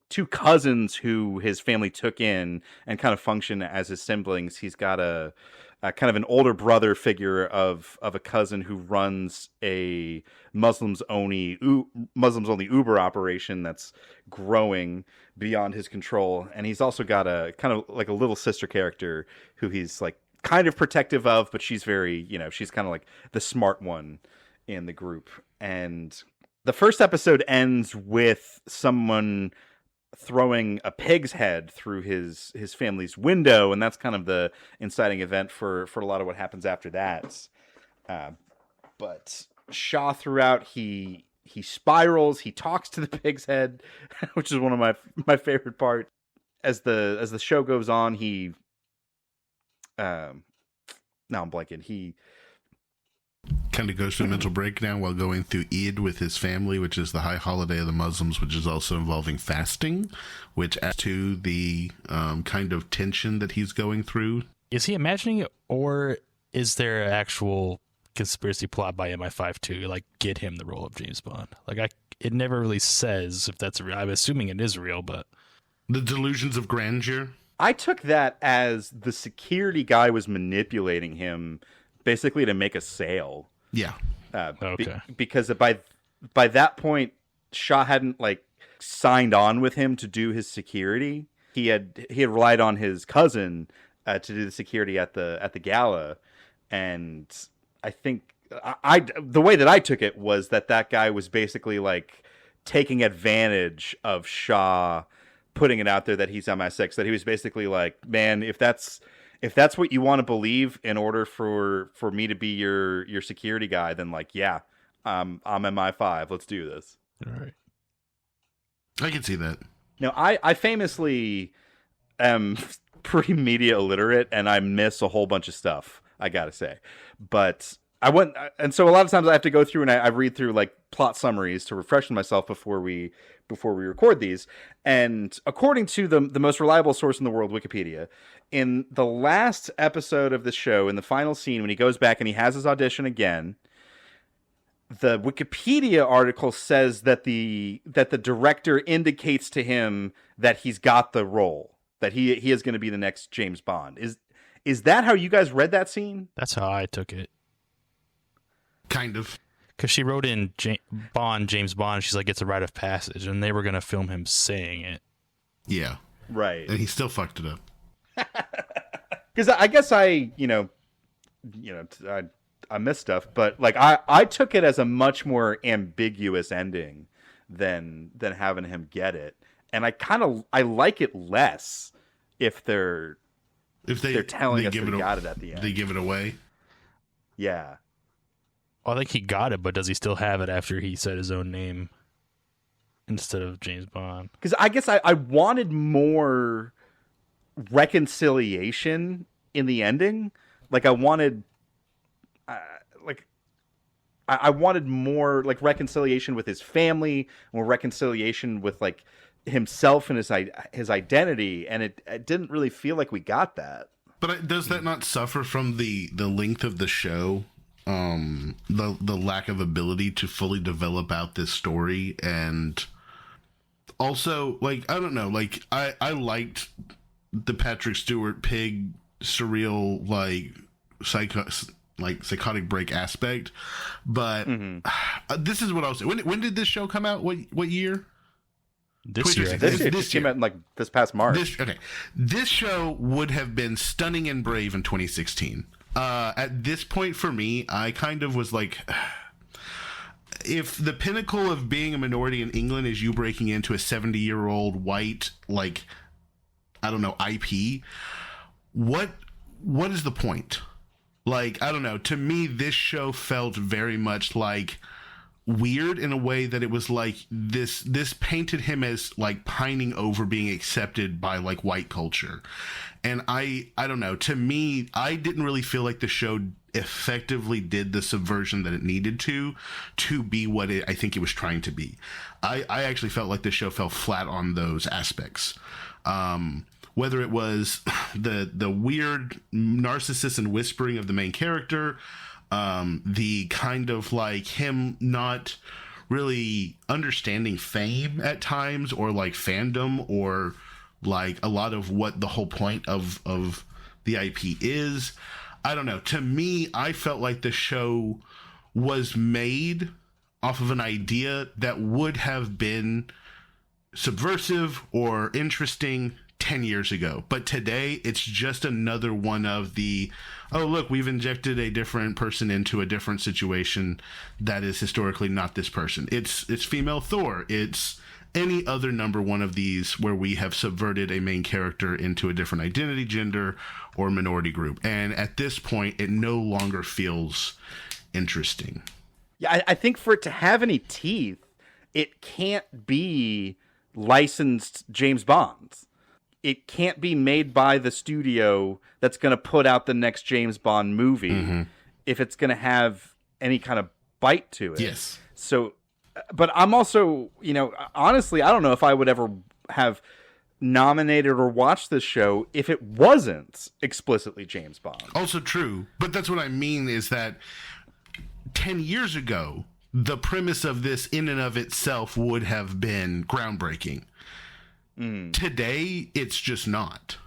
2 cousins who his family took in and kind of function as his siblings. He's got a kind of an older brother figure of a cousin who runs a Muslims only Uber operation that's growing beyond his control. And he's also got a kind of like a little sister character who he's like kind of protective of, but she's very, she's kind of like the smart one in the group. And the first episode ends with someone throwing a pig's head through his family's window, and that's kind of the inciting event for a lot of what happens after that. But Shah throughout, he spirals, he talks to the pig's head, which is one of my favorite part. As the show goes on, now I'm blanking. He kind of goes through a mental breakdown while going through Eid with his family, which is the high holiday of the Muslims, which is also involving fasting, which adds to the kind of tension that he's going through. Is he imagining it, or is there an actual conspiracy plot by MI5 to like get him the role of James Bond? Like it never really says if that's real. I'm assuming it is real, but the delusions of grandeur. I took that as the security guy was manipulating him basically to make a sale. Yeah. Okay. Because by that point, Shah hadn't like signed on with him to do his security. He had relied on his cousin to do the security at the gala, and I think the way that I took it was that guy was basically like taking advantage of Shah putting it out there that he's MI6. That he was basically like, man, if that's what you want to believe in order for me to be your security guy, then like, yeah, I'm MI5. Let's do this. All right. I can see that. Now, I famously am pretty media illiterate, and I miss a whole bunch of stuff, I gotta say. But and so a lot of times I have to go through and I read through like plot summaries to refresh myself before we record these. And according to the most reliable source in the world, Wikipedia, in the last episode of the show, in the final scene, when he goes back and he has his audition again, the Wikipedia article says that the director indicates to him that he's got the role, that he is going to be the next James Bond. Is that how you guys read that scene? That's how I took it. Kind of. Because she wrote in James Bond. She's like, it's a rite of passage, and they were gonna film him saying it. Yeah. Right. And he still fucked it up. Because I guess I missed stuff, but like I took it as a much more ambiguous ending than having him get it, and I like it less if they're telling us that he got it at the end. They give it away. Yeah. Well, I think he got it, but does he still have it after he said his own name instead of James Bond? Because I guess I wanted more reconciliation in the ending. Like I wanted more like reconciliation with his family, more reconciliation with like himself and his identity, and it didn't really feel like we got that. But does that not suffer from the length of the show? The lack of ability to fully develop out this story, and also like I don't know, like I liked the Patrick Stewart pig surreal like psychotic break aspect, but this is what I was saying. When did this show come out? What year? This year. This came out in like this past March. This show would have been stunning and brave in 2016. At this point for me, I kind of was like, if the pinnacle of being a minority in England is you breaking into a 70-year-old white, like, I don't know, IP, what is the point? Like, I don't know. To me, this show felt very much like weird in a way that it was like this painted him as like pining over being accepted by like white culture. And I don't know, to me, I didn't really feel like the show effectively did the subversion that it needed to be what I think it was trying to be. I actually felt like the show fell flat on those aspects. Whether it was the weird narcissist and whispering of the main character, the kind of like him not really understanding fame at times, or like fandom, or like a lot of what the whole point of the IP is. I don't know. To me, I felt like the show was made off of an idea that would have been subversive or interesting 10 years ago. But today, it's just another one of the, oh, look, we've injected a different person into a different situation that is historically not this person. It's female Thor. It's any other number one of these where we have subverted a main character into a different identity, gender, or minority group. And at this point, it no longer feels interesting. Yeah, I think for it to have any teeth, it can't be licensed James Bonds. It can't be made by the studio that's going to put out the next James Bond movie if it's going to have any kind of bite to it. Yes. So, but I'm also, honestly, I don't know if I would ever have nominated or watched this show if it wasn't explicitly James Bond. Also true. But that's what I mean is that 10 years ago, the premise of this in and of itself would have been groundbreaking. Today, it's just not.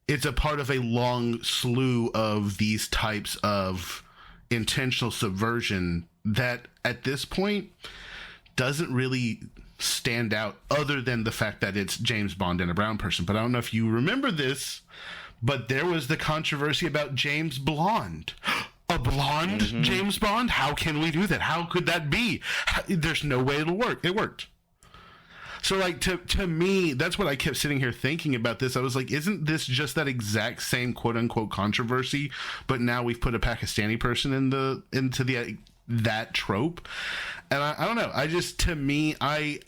It's a part of a long slew of these types of intentional subversion that at this point doesn't really stand out, other than the fact that it's James Bond and a brown person. But I don't know if you remember this, but there was the controversy about James Blonde. A blonde James Bond? How can we do that? How could that be? There's no way it'll work. It worked. So, like, to me, that's what I kept sitting here thinking about this. I was like, isn't this just that exact same quote-unquote controversy, but now we've put a Pakistani person into that trope? And I don't know. I just, to me, I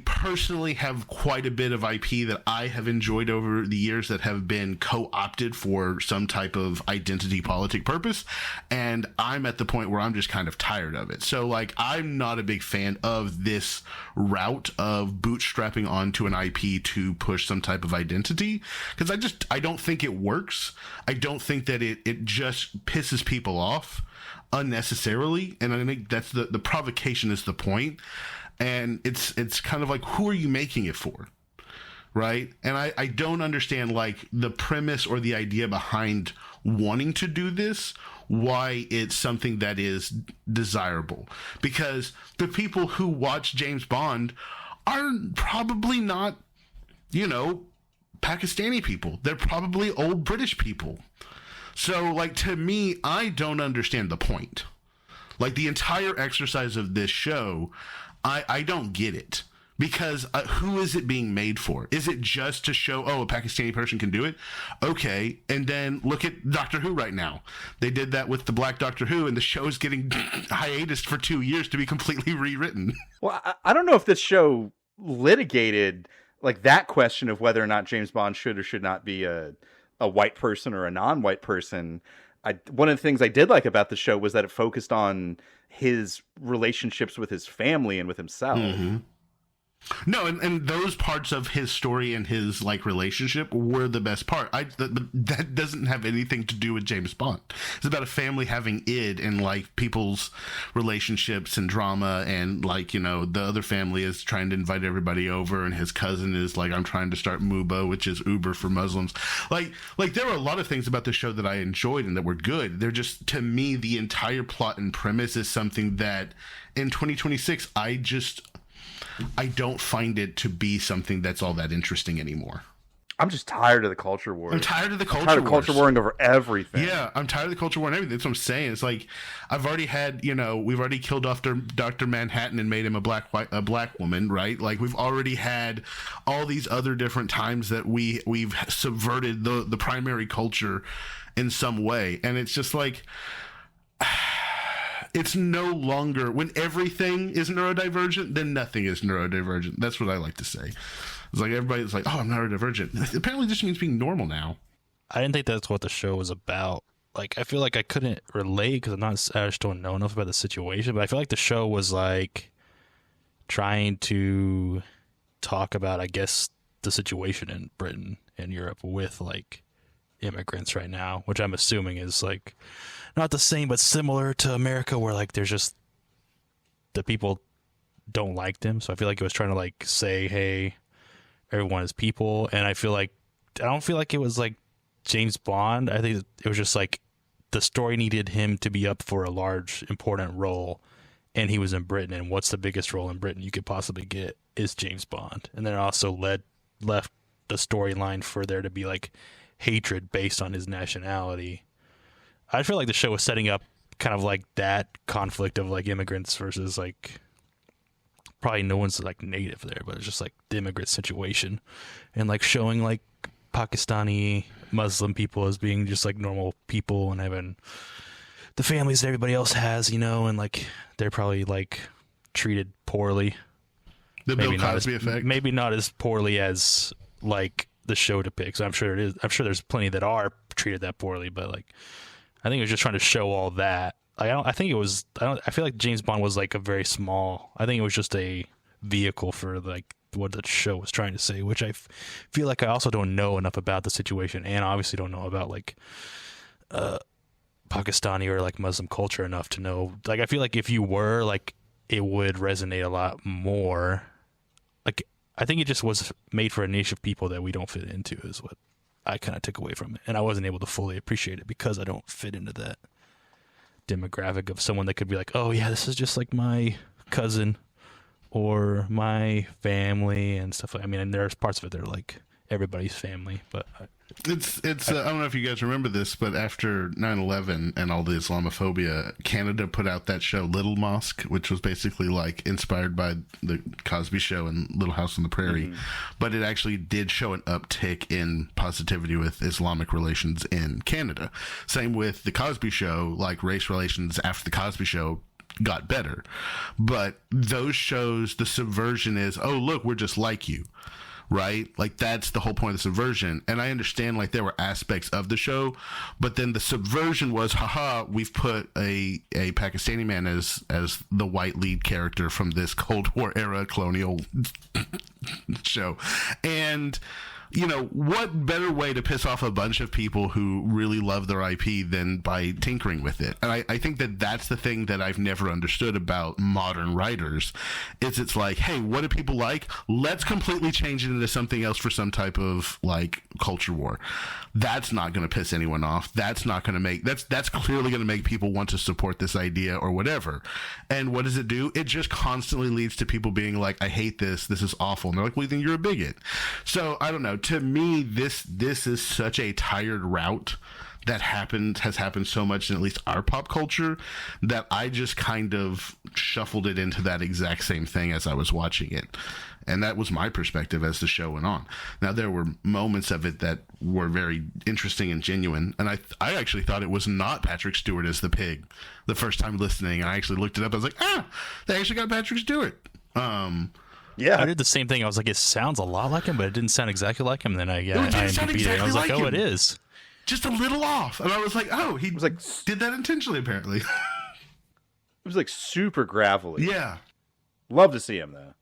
personally have quite a bit of IP that I have enjoyed over the years that have been co-opted for some type of identity politic purpose, and I'm at the point where I'm just kind of tired of it. So, like, I'm not a big fan of this route of bootstrapping onto an IP to push some type of identity, because I don't think it works. I don't think that it just pisses people off unnecessarily, and I think that's the provocation is the point. And it's kind of like, who are you making it for? right? And I don't understand like the premise or the idea behind wanting to do this, why it's something that is desirable. Because the people who watch James Bond are probably not, Pakistani people. They're probably old British people. So, like, to me, I don't understand the point. Like, the entire exercise of this show, I don't get it. Because who is it being made for? Is it just to show, a Pakistani person can do it? Okay, and then look at Doctor Who right now. They did that with the Black Doctor Who, and the show is getting hiatus for 2 years to be completely rewritten. Well, I don't know if this show litigated like that question of whether or not James Bond should or should not be a white person or a non-white person. One of the things I did like about the show was that it focused on his relationships with his family and with himself. Mm-hmm. No, and those parts of his story and his like relationship were the best part. That doesn't have anything to do with James Bond. It's about a family having id and like people's relationships and drama, and like the other family is trying to invite everybody over, and his cousin is like, I'm trying to start Muba, which is Uber for Muslims. Like there were a lot of things about the show that I enjoyed and that were good. They're just, to me, the entire plot and premise is something that in 2026 I don't find it to be something that's all that interesting anymore. I'm just tired of the culture war. I'm tired of the culture tired of culture warring over everything. Yeah, I'm tired of the culture war and everything. That's what I'm saying. It's like I've already had, we've already killed off Dr. Manhattan and made him a black woman, right? Like we've already had all these other different times that we've subverted the primary culture in some way, and it's just like. It's no longer, when everything is neurodivergent, then nothing is neurodivergent. That's what I like to say. It's like everybody's like, oh, I'm neurodivergent. Apparently this means being normal now. I didn't think that's what the show was about. Like, I feel like I couldn't relate because I just don't know enough about the situation, but I feel like the show was like trying to talk about, I guess, the situation in Britain and Europe with like immigrants right now, which I'm assuming is like not the same but similar to America, where like there's just the people don't like them. So I feel like it was trying to like say, hey, everyone is people. And I don't feel like it was like James Bond. I think it was just like the story needed him to be up for a large important role, and he was in Britain, and what's the biggest role in Britain you could possibly get is James Bond. And then it also left the storyline for there to be like hatred based on his nationality. I feel like the show was setting up kind of like that conflict of like immigrants versus like probably no one's like native there, but it's just like the immigrant situation, and like showing like Pakistani Muslim people as being just like normal people and having the families that everybody else has, and like they're probably like treated poorly. The Bill Cosby effect. Maybe not as poorly as like the show depicts. I'm sure it is. I'm sure there's plenty that are treated that poorly, but like I think it was just trying to show all that. I feel like James Bond was like a very small. I think it was just a vehicle for like what the show was trying to say, which I feel like I also don't know enough about the situation, and obviously don't know about like Pakistani or like Muslim culture enough to know. Like I feel like if you were like, it would resonate a lot more. Like I think it just was made for a niche of people that we don't fit into, is what I kind of took away from it. And I wasn't able to fully appreciate it because I don't fit into that demographic of someone that could be like, oh yeah, this is just like my cousin or my family and stuff. I mean, and there's parts of it that are like everybody's family, but it's I don't know if you guys remember this, but after 9/11 and all the Islamophobia, Canada put out that show Little Mosque, which was basically like inspired by the Cosby Show and Little House on the Prairie, but it actually did show an uptick in positivity with Islamic relations in Canada. Same with the Cosby Show, like race relations after the Cosby Show got better. But those shows, the subversion is, oh look, we're just like you. Right? Like that's the whole point of the subversion. And I understand like there were aspects of the show, but then the subversion was, haha, we've put a Pakistani man as the white lead character from this Cold War era colonial show. And what better way to piss off a bunch of people who really love their IP than by tinkering with it? And I think that that's the thing that I've never understood about modern writers, is it's like, hey, what do people like? Let's completely change it into something else for some type of like culture war. That's not going to piss anyone off. That's not going to make, that's clearly going to make people want to support this idea or whatever. And what does it do? It just constantly leads to people being like, I hate this. This is awful. And they're like, well, then you're a bigot. So I don't know. To me, this is such a tired route that has happened so much in at least our pop culture that I just kind of shuffled it into that exact same thing as I was watching it. And that was my perspective as the show went on. Now, there were moments of it that were very interesting and genuine. And I actually thought it was not Patrick Stewart as the pig the first time listening. And I actually looked it up. I was like, they actually got Patrick Stewart. Yeah, I did the same thing. I was like, it sounds a lot like him, but it didn't sound exactly like him. And then I was like, oh, it is. Just a little off. And I was like, oh, he was like, did that intentionally, apparently. It was like super gravelly. Yeah. Love to see him, though.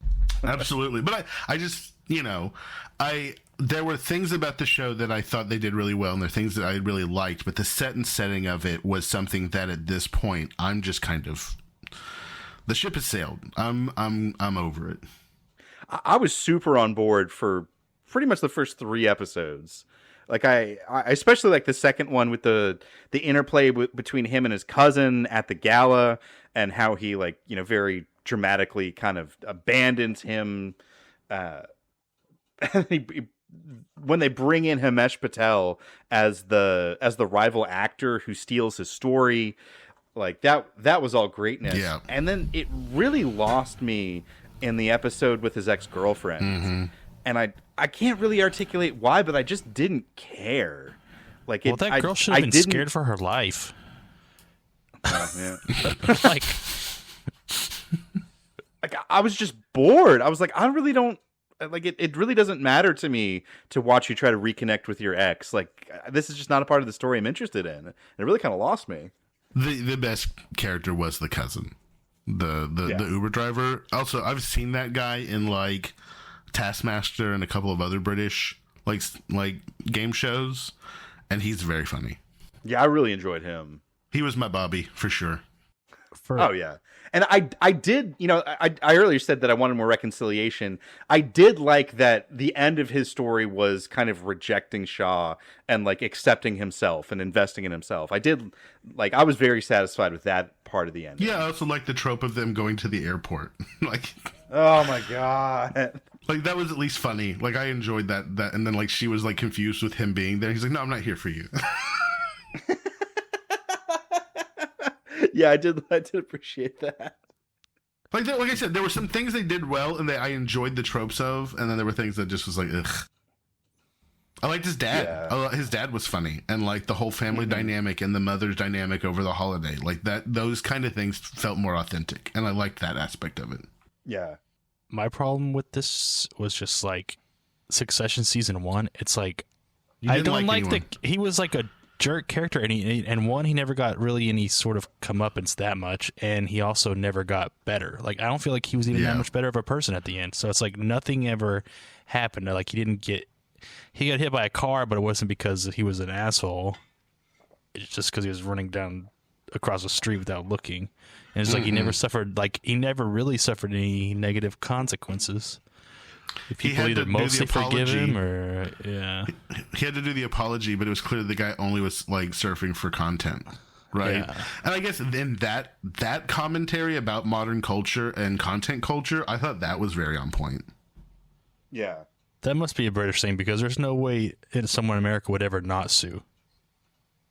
Absolutely. But I just, there were things about the show that I thought they did really well, and there are things that I really liked, but the set and setting of it was something that at this point, I'm just kind of, the ship has sailed. I'm over it. I was super on board for pretty much the first 3 episodes. Like I especially like the second one with the interplay between him and his cousin at the gala, and how he very dramatically kind of abandons him. When they bring in Himesh Patel as the rival actor who steals his story, like that was all greatness. Yeah. And then it really lost me in the episode with his ex-girlfriend. Mm-hmm. And I can't really articulate why, but I just didn't care. Like, that girl should have been scared for her life. Oh, yeah. like I was just bored. I was like, I really don't like it. It really doesn't matter to me to watch you try to reconnect with your ex. Like, this is just not a part of the story I'm interested in. And it really kind of lost me. The best character was the cousin, the Uber driver. Also, I've seen that guy in like Taskmaster and a couple of other British like game shows, and he's very funny. Yeah, I really enjoyed him. He was my Bobby for sure. Oh yeah, and I did. I earlier said that I wanted more reconciliation. I did like that the end of his story was kind of rejecting Shaw and like accepting himself and investing in himself. I did I was very satisfied with that part of the end. Yeah, I also like the trope of them going to the airport. Oh my god. Like, that was at least funny. Like, I enjoyed that, and then, like, she was, like, confused with him being there. He's like, no, I'm not here for you. Yeah, I did appreciate that. Like I said, there were some things they did well, and I enjoyed the tropes of, and then there were things that just was like, ugh. I liked his dad. Yeah. His dad was funny, and, like, the whole family dynamic and the mother's dynamic over the holiday. Like, those kind of things felt more authentic, and I liked that aspect of it. Yeah. My problem with this was just like Succession season 1. It's like I don't like he was like a jerk character, and he never got really any sort of comeuppance that much, and he also never got better. Like, I don't feel like he was even that much better of a person at the end. So it's like nothing ever happened. Like, he got hit by a car, but it wasn't because he was an asshole. It's just because he was running down across the street without looking. And it's like he never really suffered any negative consequences. People either mostly forgive him or he had to do the apology, but it was clear the guy only was like surfing for content, right? Yeah. And I guess then that commentary about modern culture and content culture, I thought that was very on point. Yeah, that must be a British thing, because there's no way someone in America would ever not sue,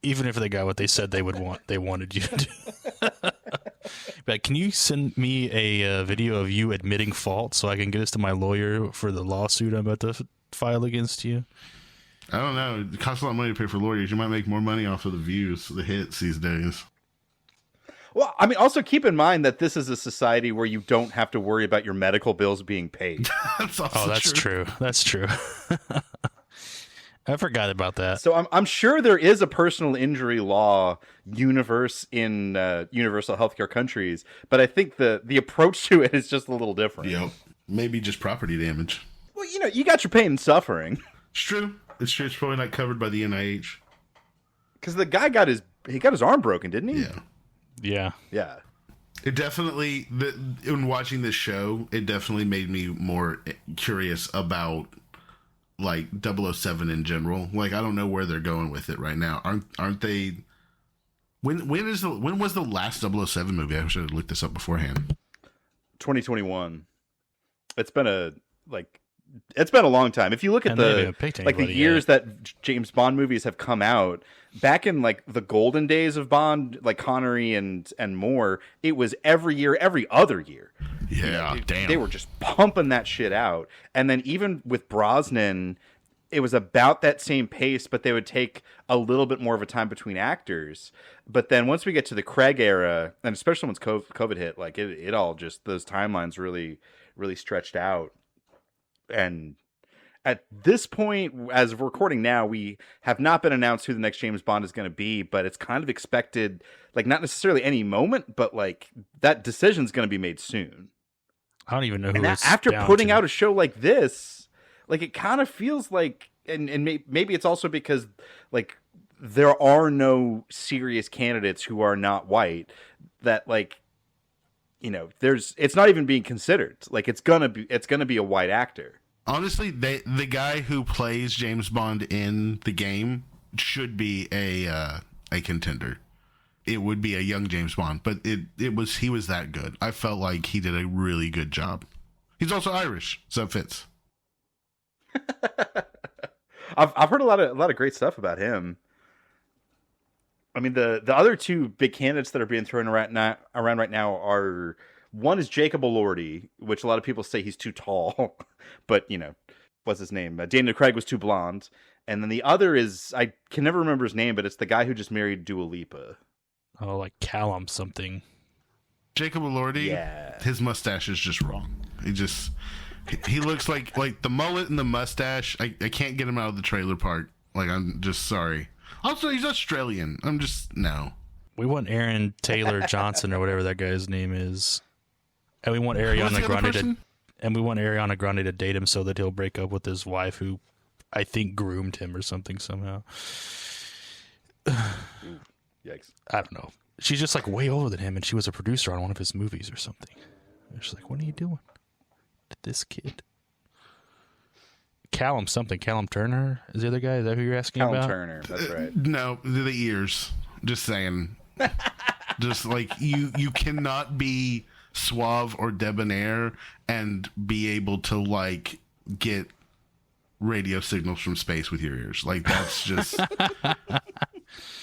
even if they got what they said they wanted you to do. But can you send me a video of you admitting fault so I can get this to my lawyer for the lawsuit I'm about to file against you? I don't know. It costs a lot of money to pay for lawyers. You might make more money off of the views, the hits these days. Well, I mean, also keep in mind that this is a society where you don't have to worry about your medical bills being paid. That's true. That's true. I forgot about that. So I'm sure there is a personal injury law universe in universal healthcare countries, but I think the approach to it is just a little different. Yep. Maybe just property damage. Well, you got your pain and suffering. It's true. It's true. It's probably not covered by the NIH. Because the guy got his arm broken, didn't he? Yeah. Yeah. It definitely, in watching this show, it definitely made me more curious about like 007 in general. Like, I don't know where they're going with it right now. Aren't they? When was the last 007 movie? I should have looked this up beforehand. 2021. It's been a long time. If you look at the years that James Bond movies have come out, back in like the golden days of Bond, like Connery and more, it was every year, every other year. Yeah, damn. They were just pumping that shit out. And then even with Brosnan, it was about that same pace, but they would take a little bit more of a time between actors. But then once we get to the Craig era, and especially once COVID hit, like it all just, those timelines really, really stretched out. And at this point, as of recording now, we have not been announced who the next James Bond is going to be, but it's kind of expected, like not necessarily any moment, but like that decision's going to be made soon. I don't even know who. And after putting out a show like this, like it kind of feels like, and maybe it's also because like there are no serious candidates who are not white, that like, you know, it's not even being considered. Like it's gonna be a white actor. Honestly, the guy who plays James Bond in the game should be a contender. It would be a young James Bond, but he was that good. I felt like he did a really good job. He's also Irish, so it fits. I've heard a lot of great stuff about him. I mean, the other two big candidates that are being thrown around right now are, one is Jacob Elordi, which a lot of people say he's too tall, but you know, what's his name? Daniel Craig was too blonde. And then the other is, I can never remember his name, but it's the guy who just married Dua Lipa. Oh, like Callum something. Jacob Elordi, yeah. His mustache is just wrong. He looks like the mullet and the mustache. I can't get him out of the trailer park. Like, I'm just sorry. Also, he's Australian. No. We want Aaron Taylor Johnson or whatever that guy's name is. And we want Ariana Grande to date him so that he'll break up with his wife, who I think groomed him or something somehow. Yikes. I don't know. She's just like way older than him, and she was a producer on one of his movies or something. She's like, what are you doing to this kid? Callum Turner is the other guy. Is that who you're asking about? Callum Turner, that's right. No, the ears. Just saying. Just like you cannot be suave or debonair and be able to like get radio signals from space with your ears. Like that's just.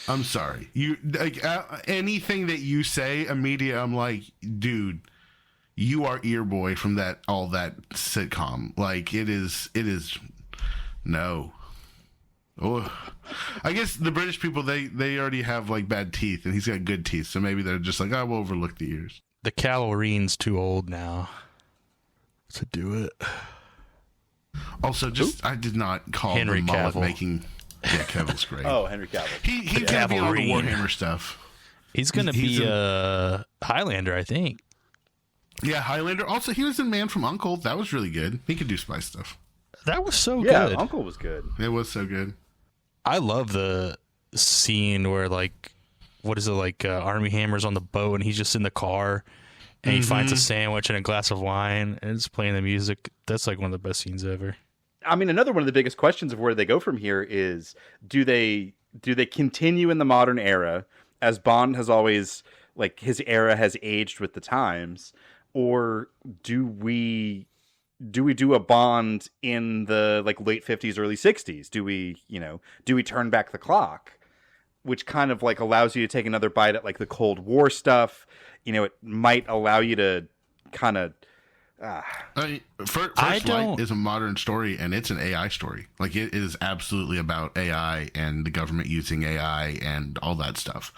I'm sorry. You like anything that you say immediately. I'm like, dude, you are ear boy from that sitcom. Like it is no. Oh, I guess the British people they already have like bad teeth, and he's got good teeth, so maybe they're just like, I will overlook the ears. The Calorine's too old now to do it. Also, I did not call Henry the mullet Cavill. making. Yeah, Cavill's great. Oh, Henry Cavill. He's gonna be on the Warhammer stuff. He's gonna be a Highlander, I think. Yeah, Highlander. Also, he was in Man from U.N.C.L.E. That was really good. He could do spy stuff. That was so yeah, good. U.N.C.L.E. was good. It was so good. I love the scene where like, what is it, like Army Hammer's on the boat and he's just in the car and he finds a sandwich and a glass of wine and it's playing the music. That's like one of the best scenes ever. I mean, another one of the biggest questions of where they go from here is, do they continue in the modern era, as Bond has always, like, his era has aged with the times, or do we do a Bond in the like late 50s, early 60s? Do we turn back the clock, which kind of like allows you to take another bite at like the Cold War stuff? You know, it might allow you to kind of. First Light is a modern story, and it's an AI story. Like it is absolutely about AI and the government using AI and all that stuff.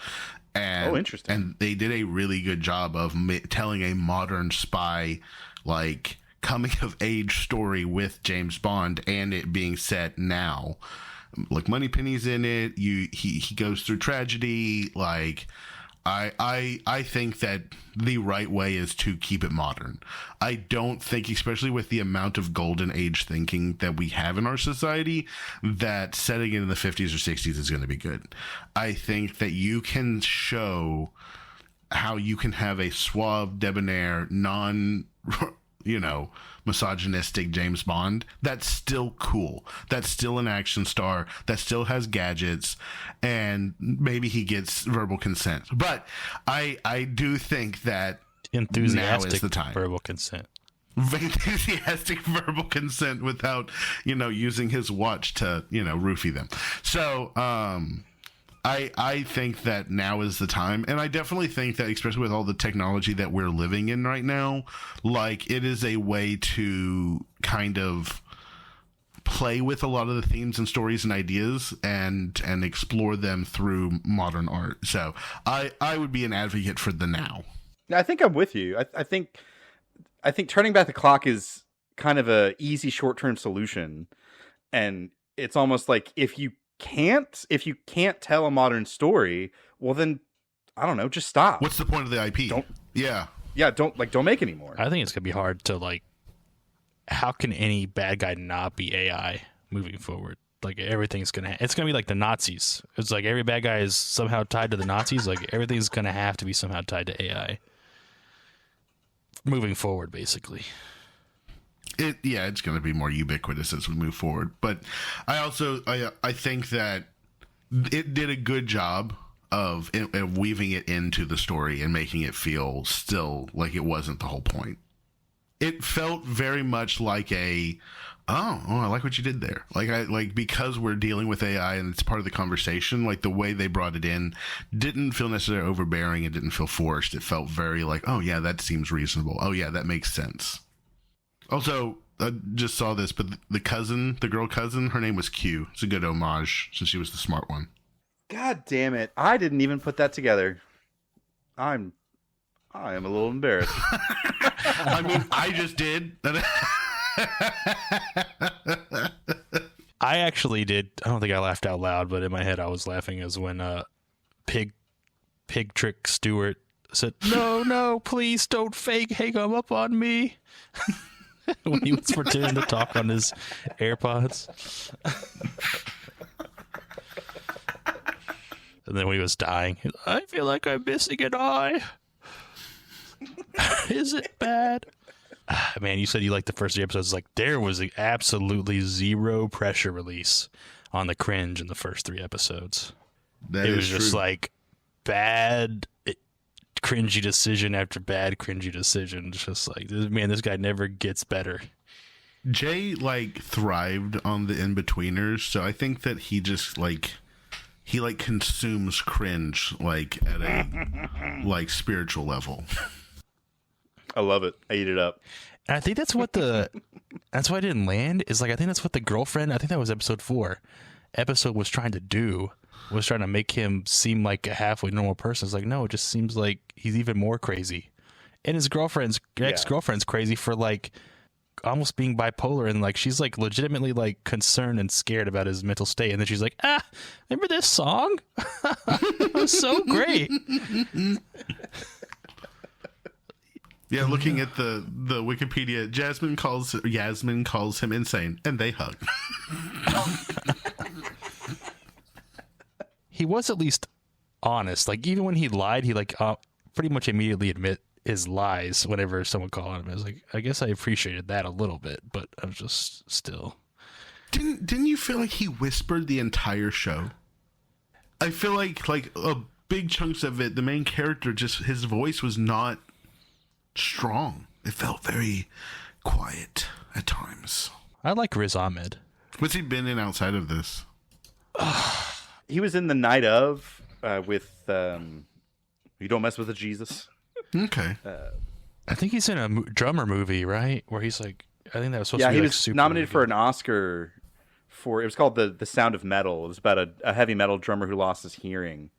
And, interesting. And they did a really good job of telling a modern spy, like coming of age story with James Bond, and it being set now. Like Moneypenny's in it. He goes through tragedy. Like I think that the right way is to keep it modern. I don't think, especially with the amount of golden age thinking that we have in our society, that setting it in the 50s or 60s is going to be good. I think that you can show how you can have a suave, debonair, misogynistic James Bond that's still cool, that's still an action star, that still has gadgets, and maybe he gets verbal consent. But I do think that enthusiastic now is the time. Verbal consent. Enthusiastic verbal consent without, using his watch to, roofie them. So, I think that now is the time, and I definitely think that, especially with all the technology that we're living in right now, like, it is a way to kind of play with a lot of the themes and stories and ideas and explore them through modern art. So I would be an advocate for the now. I think I'm with you. I think turning back the clock is kind of a easy short-term solution, and it's almost like if you can't tell a modern story, well then, I don't know, just stop. What's the point of the IP? Don't make anymore. I think it's gonna be hard to, like, how can any bad guy not be AI moving forward? Like, everything's it's gonna be like the Nazis. It's like every bad guy is somehow tied to the Nazis. Like, everything's gonna have to be somehow tied to AI moving forward, basically. It's going to be more ubiquitous as we move forward. But I think that it did a good job of weaving it into the story and making it feel still like it wasn't the whole point. It felt very much like I like what you did there. Because we're dealing with AI and it's part of the conversation, like, the way they brought it in didn't feel necessarily overbearing. It didn't feel forced. It felt very like, oh yeah, that seems reasonable. Oh yeah, that makes sense. Also, I just saw this, but the girl cousin, her name was Q. It's a good homage since she was the smart one. God damn it. I didn't even put that together. I am a little embarrassed. I mean, I just did. I actually did. I don't think I laughed out loud, but in my head I was laughing as when Pig Trick Stewart said, No, please don't hang him up on me. When he was pretending to talk on his AirPods. And then when he was dying, I feel like I'm missing an eye. Is it bad? Man, you said you liked the first 3 episodes. Like, there was absolutely zero pressure release on the cringe in the first 3 episodes. It was just like bad cringy decision after bad cringy decision. Just like, man, this guy never gets better. Jay thrived on the in-betweeners, so I think that he just he consumes cringe at a spiritual level. I love it. I eat it up. And I think that's what that's why I didn't land, is I think that's what the girlfriend, I think that was episode 4 was trying to do, was trying to make him seem like a halfway normal person. It's like, no, it just seems like he's even more crazy. And his ex-girlfriend's crazy for almost being bipolar, and she's legitimately concerned and scared about his mental state. And then she's like, remember this song? It was so great. Yeah, looking at the Wikipedia, Yasmin calls him insane, and they hug. He was at least honest. Even when he lied, he pretty much immediately admit his lies whenever someone called on him. I was like, I guess I appreciated that a little bit, but I was just still. Didn't you feel like he whispered the entire show? I feel like a big chunks of it, the main character, just his voice was not strong. It felt very quiet at times. I like Riz Ahmed. What's he been in outside of this? He was in The Night Of with You Don't Mess With the Jesus. Okay. I think he's in a drummer movie, right? Where he's I think that was supposed to be he was super nominated really for an Oscar for, it was called The Sound of Metal. It was about a heavy metal drummer who lost his hearing.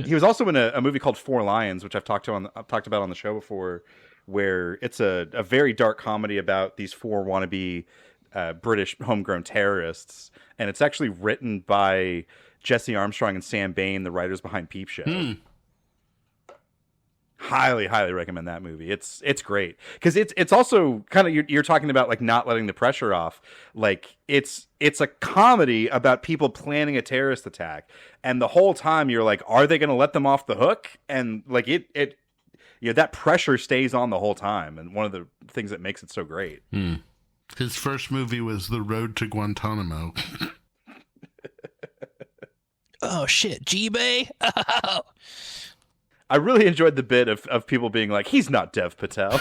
He was also in a movie called Four Lions, which I've talked about on the show before, where it's a very dark comedy about these 4 wannabe British homegrown terrorists, and it's actually written by Jesse Armstrong and Sam Bain, the writers behind Peep Show. Highly, highly recommend that movie. It's great because it's also kind of you're talking about like not letting the pressure off. Like it's a comedy about people planning a terrorist attack, and the whole time you're like, are they going to let them off the hook? And like that pressure stays on the whole time, and one of the things that makes it so great. His first movie was The Road to Guantanamo. Oh shit, G-Bay. I really enjoyed the bit of people being like, he's not Dev Patel.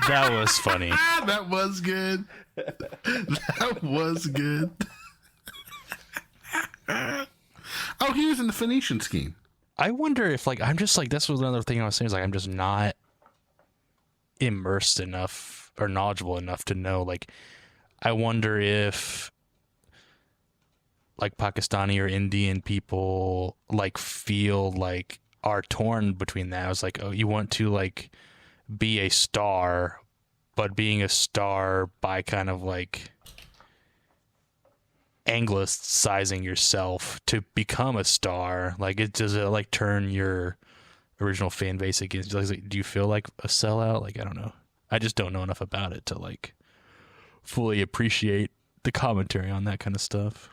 That was funny. That was good. That was good. Oh, he was in the Phoenician Scheme. I wonder if I'm just this was another thing I was saying is I'm just not immersed enough or knowledgeable enough to know. I wonder if Pakistani or Indian people feel are torn between that. I was like, oh, you want to be a star, but being a star by kind of anglicizing yourself to become a star. Does it turn your original fan base against? Do you feel like a sellout? I don't know. I just don't know enough about it to fully appreciate the commentary on that kind of stuff.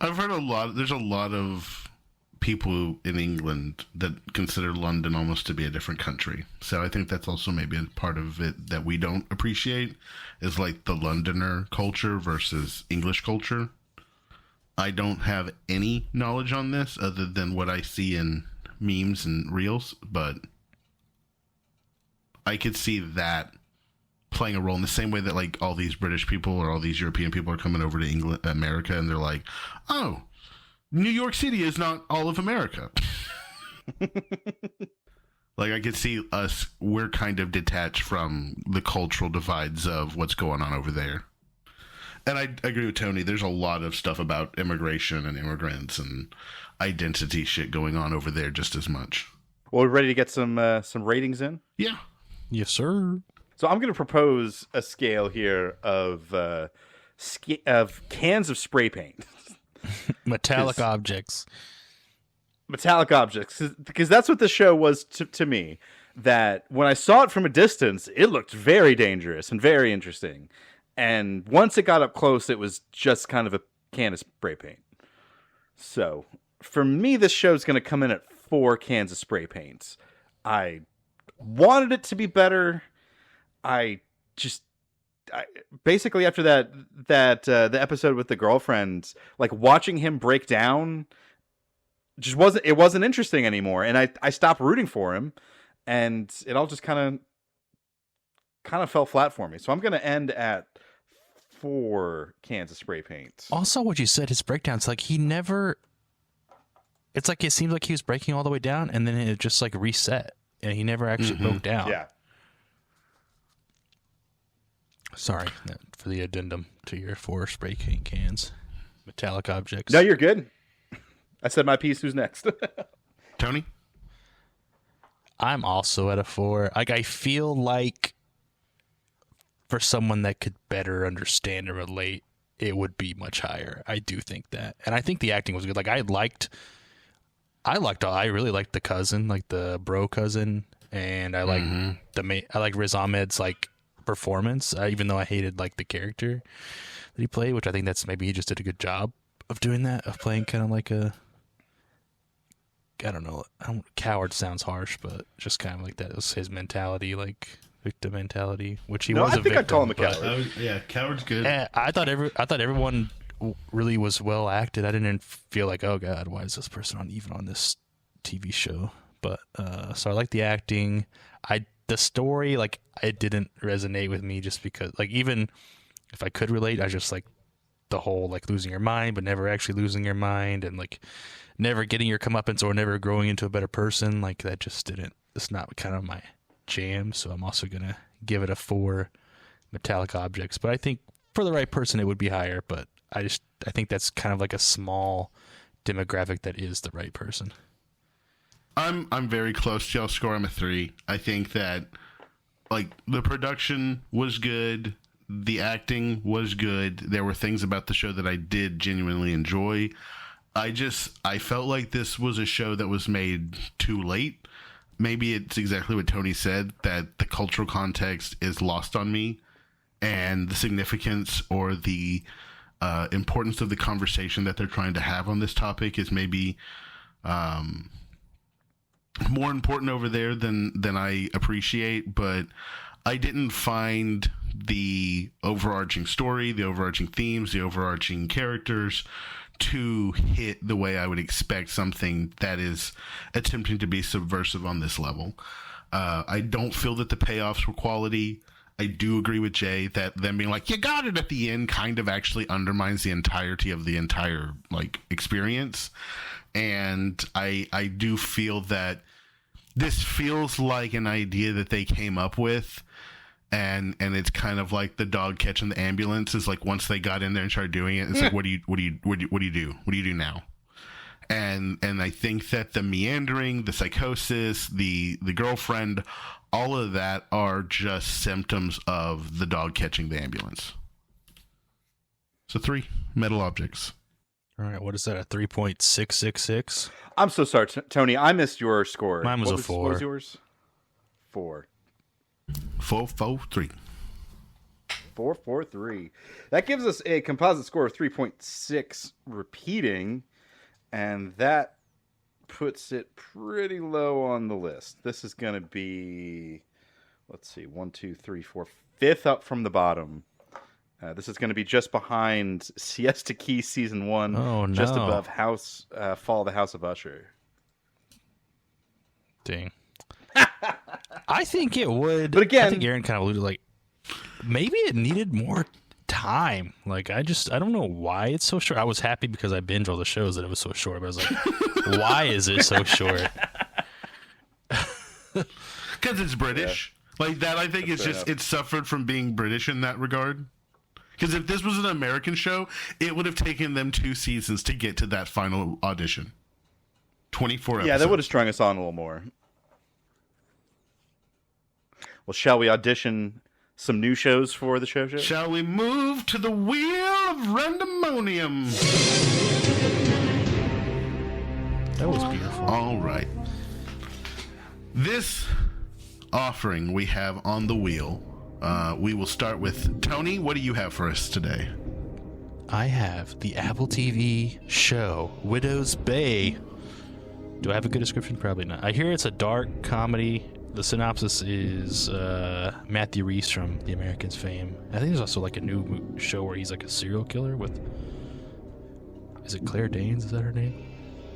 I've heard there's a lot of people in England that consider London almost to be a different country. So I think that's also maybe a part of it that we don't appreciate is the Londoner culture versus English culture. I don't have any knowledge on this other than what I see in memes and reels, but I could see that playing a role in the same way that all these British people or all these European people are coming over to England, America, and they're like, oh, New York City is not all of America. I could see we're kind of detached from the cultural divides of what's going on over there. And I agree with Tony. There's a lot of stuff about immigration and immigrants and identity shit going on over there just as much. Well, we're ready to get some ratings in? Yeah. Yes, sir. So I'm going to propose a scale here of cans of spray paint. Metallic objects. Metallic objects. Because that's what the show was to me. That when I saw it from a distance, it looked very dangerous and very interesting. And once it got up close, it was just kind of a can of spray paint. So for me, this show's going to come in at 4 cans of spray paint. I wanted it to be better. Basically after that the episode with the girlfriend, watching him break down just wasn't interesting anymore, and I stopped rooting for him, and it all just kind of fell flat for me. So I'm going to end at 4 cans of spray paint. Also, what you said, his breakdowns, he never. It's it seems like he was breaking all the way down, and then it just reset, and he never actually broke down. Yeah. Sorry for the addendum to your 4 spray paint cans. Metallic objects. No, you're good. I said my piece. Who's next? Tony? I'm also at a 4. I feel like for someone that could better understand and relate, it would be much higher. I do think that. And I think the acting was good. I really liked the cousin, the bro cousin, and I liked Riz Ahmed's performance, even though I hated the character that he played, which I think that's maybe he just did a good job of doing that, of playing kind of I don't know, coward sounds harsh, but just kind of that. It was his mentality, victim mentality, which he was a victim. I think I'd call him a coward. Yeah, coward's good. I thought everyone really was well acted. I didn't feel oh god, why is this person even on this TV show? But so I like the acting. The story, it didn't resonate with me just because, even if I could relate, I just the whole losing your mind but never actually losing your mind, and never getting your comeuppance or never growing into a better person. That just didn't. It's not kind of my jam. So I'm also gonna give it a 4 metallic objects. But I think for the right person, it would be higher. But I think that's kind of a small demographic that is the right person. I'm very close to y'all's score. I'm a 3. I think that the production was good, the acting was good. There were things about the show that I did genuinely enjoy. I felt like this was a show that was made too late. Maybe it's exactly what Tony said, that the cultural context is lost on me, and the significance or the importance of the conversation that they're trying to have on this topic is maybe more important over there than I appreciate. But I didn't find the overarching story, the overarching themes, the overarching characters to hit the way I would expect something that is attempting to be subversive on this level. I don't feel that the payoffs were quality. I do agree with Jay that them being like, you got it at the end kind of actually undermines the entirety of the entire like experience. And I do feel that this feels like an idea that they came up with, and it's kind of like the dog catching the ambulance. Is like once they got in there and started doing it, it's like, what do you do now? And I think that the meandering, the psychosis, the girlfriend, all of that are just symptoms of the dog catching the ambulance. So 3 metal objects. All right, what is that? A 3.666? I'm so sorry, Tony. I missed your score. Mine was a 4. What was yours? 4. 443. 443. That gives us a composite score of 3.6 repeating, and that puts it pretty low on the list. This is going to be, let's see, 1, 2, 3, 4, 5th up from the bottom. This is going to be just behind Siesta Key Season 1, oh, no. just above Fall of the House of Usher. Dang. I think it would. But again, I think Aaron kind of alluded, like, maybe it needed more time. Like, I don't know why it's so short. I was happy because I binged all the shows that it was so short, but I was like, why is it so short? Because it's British. Yeah. Like, that I think is just, it suffered from being British in that regard. Because if this was an American show, it would have taken them 2 seasons to get to that final audition. 24 episodes. Yeah, that would have strung us on a little more. Well, shall we audition some new shows for the show? Shall we move to the wheel of randomonium? That was beautiful. All right. This offering we have on the wheel, we will start with Tony. What do you have for us today? I have the Apple TV show Widow's Bay. Do I have a good description? Probably not. I hear it's a dark comedy. The synopsis is Matthew Reese from The Americans fame. I think there's also like a new show where he's like a serial killer with... Is it Claire Danes? Is that her name?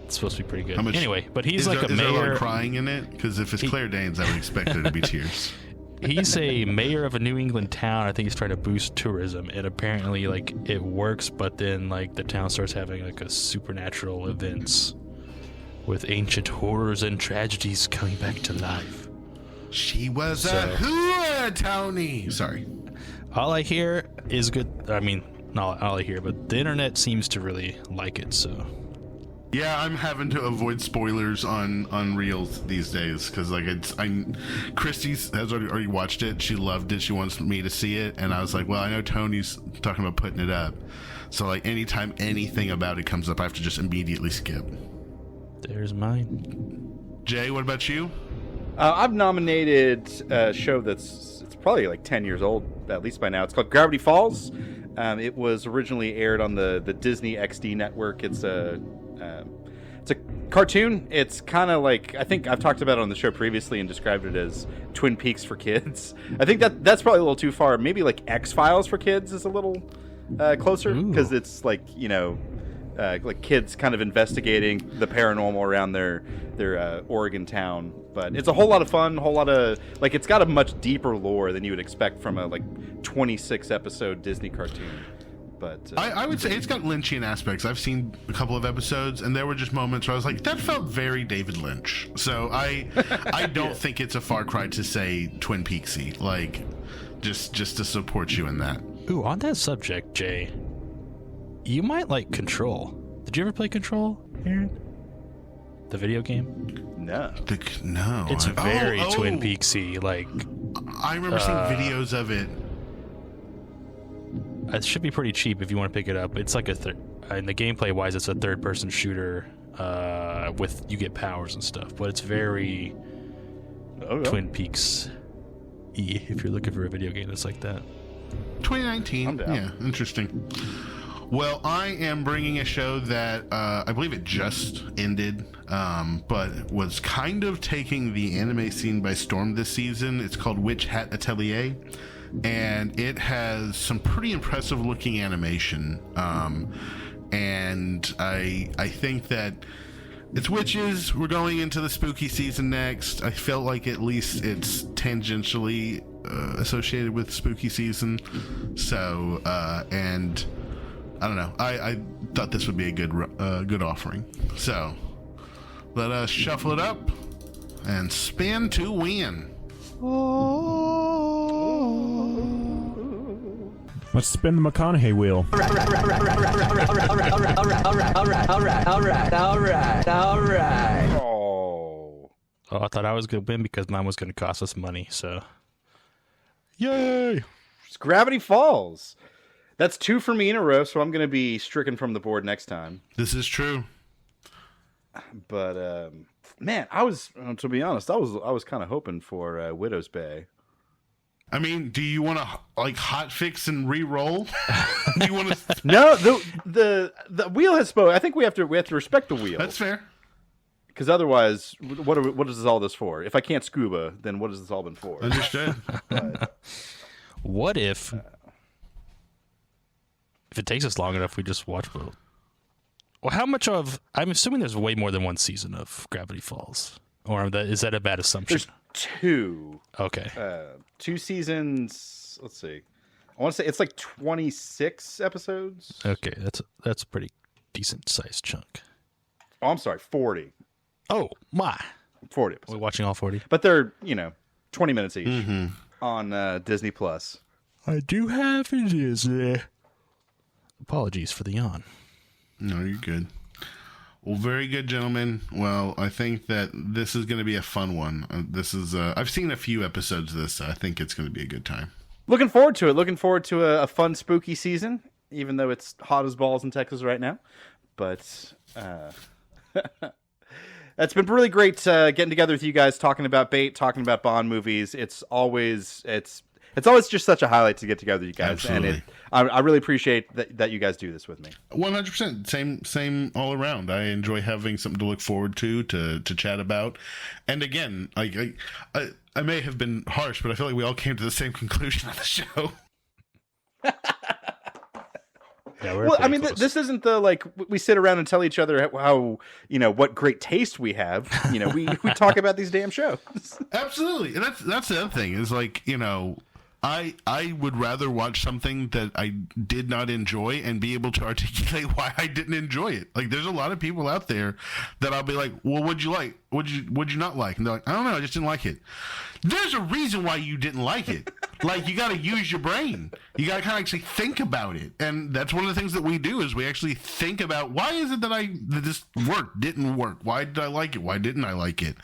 It's supposed to be pretty good. Anyway, but he's like a mayor... Is there crying in it? Because if it's Claire Danes, I would expect there to be tears. He's a mayor of a New England town. I think he's trying to boost tourism, and apparently like it works, but then like the town starts having like a supernatural events with ancient horrors and tragedies coming back to life. She was a hooah, Tony. Sorry. All I hear is good. I mean, not all I hear, but the internet seems to really like it, so... Yeah, I'm having to avoid spoilers on Reels these days because like Christy has already watched it. She loved it. She wants me to see it, and I was like, well, I know Tony's talking about putting it up, so like anytime anything about it comes up, I have to just immediately skip. There's mine. Jay, what about you? I've nominated a show it's probably like 10 years old at least by now. It's called Gravity Falls. It was originally aired on the Disney XD network. It's a cartoon. It's kind of like, I think I've talked about it on the show previously and described it as Twin Peaks for kids. I think that's probably a little too far. Maybe like X-Files for kids is a little closer because it's like, like kids kind of investigating the paranormal around their Oregon town. But it's a whole lot of fun, whole lot of, like, it's got a much deeper lore than you would expect from a like 26 episode Disney cartoon. But I would say it's got Lynchian aspects. I've seen a couple of episodes, and there were just moments where I was like, that felt very David Lynch. So I don't think it's a far cry to say Twin Peaksy, like, just to support you in that. Ooh, on that subject, Jay, you might like Control. Did you ever play Control, Aaron? The video game? No. No. It's very Twin Peaksy, like... I remember seeing videos of it. It should be pretty cheap if you want to pick it up. It's like a and the gameplay wise, it's a third person shooter with you get powers and stuff, but it's very Twin Peaks if you're looking for a video game that's like that. 2019. Yeah, interesting. Well, I am bringing a show that I believe it just ended, but was kind of taking the anime scene by storm this season. It's called Witch Hat Atelier, and it has some pretty impressive looking animation. And I think that it's witches. We're going into the spooky season next. I felt like at least it's tangentially associated with spooky season. So, and I don't know. I thought this would be a good offering. So let us shuffle it up and spin to win. Let's spin the McConaughey wheel. All right. Oh. Oh, I thought I was going to win because mine was going to cost us money, so. Yay! It's Gravity Falls. That's 2 for me in a row, so I'm going to be stricken from the board next time. This is true. But, man, to be honest, I was kind of hoping for Widow's Bay. I mean, do you want to like hot fix and re-roll? Do you want to? No, the wheel has spoken. I think we have to respect the wheel. That's fair. Because otherwise, what is all this for? If I can't scuba, then what has this all been for? Understood. What if it takes us long enough, we just watch both? Well, how much of? I'm assuming there's way more than one season of Gravity Falls, or is that a bad assumption? There's 2. Okay. 2 seasons. Let's see. I want to say it's like 26 episodes. Okay, that's a pretty decent sized chunk. Oh, I'm sorry, 40. Oh my! 40 episodes. We're watching all 40. But they're 20 minutes each on Disney Plus. I do have it. Disney. Apologies for the yawn. No, you're good. Well, very good, gentlemen. Well, I think that this is going to be a fun one. This is I've seen a few episodes of this. So I think it's going to be a good time. Looking forward to it. Looking forward to a fun, spooky season, even though it's hot as balls in Texas right now. But it's been really great getting together with you guys, talking about Bait, talking about Bond movies. It's always just such a highlight to get together with you guys. Absolutely. And I really appreciate that you guys do this with me. 100%. Same all around. I enjoy having something to look forward to chat about. And again, I may have been harsh, but I feel like we all came to the same conclusion on the show. Yeah, well, I mean, this isn't the we sit around and tell each other how what great taste we have. We talk about these damn shows. Absolutely, and that's the other thing is I would rather watch something that I did not enjoy and be able to articulate why I didn't enjoy it. Like, there's a lot of people out there that I'll be like, well, what'd you like? What'd you not like? And they're like, I don't know, I just didn't like it. There's a reason why you didn't like it. Like, you got to use your brain. You got to kind of actually think about it. And that's one of the things that we do is we actually think about, why is it that this didn't work? Why did I like it? Why didn't I like it?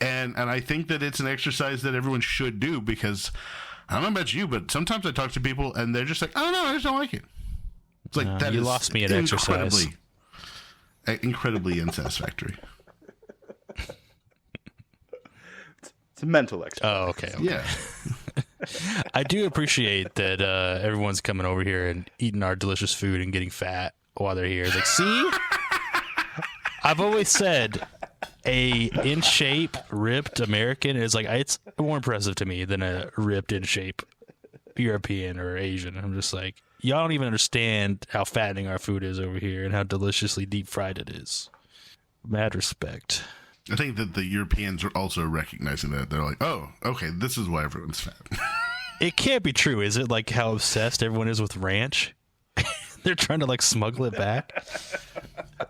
And I think that it's an exercise that everyone should do, because I don't know about you, but sometimes I talk to people and they're just like, I don't know, I just don't like it. It's like, that you is lost me at exercise. Incredibly unsatisfactory. It's a mental exercise. Oh, okay. Yeah. I do appreciate that everyone's coming over here and eating our delicious food and getting fat while they're here. It's like, see? I've always said a in shape, ripped American is it's more impressive to me than a ripped in shape European or Asian. I'm just like, y'all don't even understand how fattening our food is over here and how deliciously deep fried it is. Mad respect. I think that the Europeans are also recognizing that. They're like, oh, okay, this is why everyone's fat. It can't be true, is it? Like how obsessed everyone is with ranch? They're trying to smuggle it back.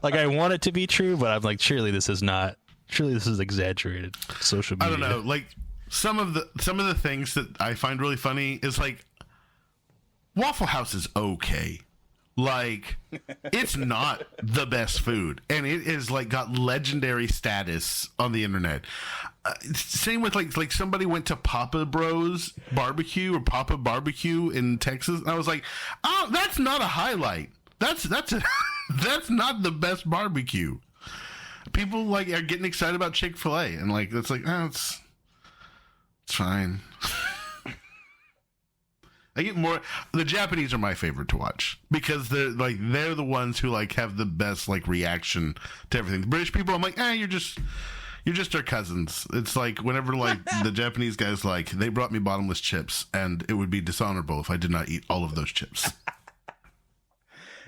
I want it to be true, but I'm like, surely this is not. Surely this is exaggerated social media. I don't know. Some of the things that I find really funny is Waffle House is okay. It's not the best food, and it is got legendary status on the internet. Same with somebody went to Papa Bros barbecue or Papa Barbecue in Texas, and I was like, oh, that's not a highlight. That's a That's not the best barbecue. People like are getting excited about Chick-fil-A, and like it's like, oh, it's fine. I get more. The Japanese are my favorite to watch because they're the ones who like have the best like reaction to everything. The British people, I'm like, you're just our cousins. It's like whenever like the Japanese guys like they brought me bottomless chips, and it would be dishonorable if I did not eat all of those chips.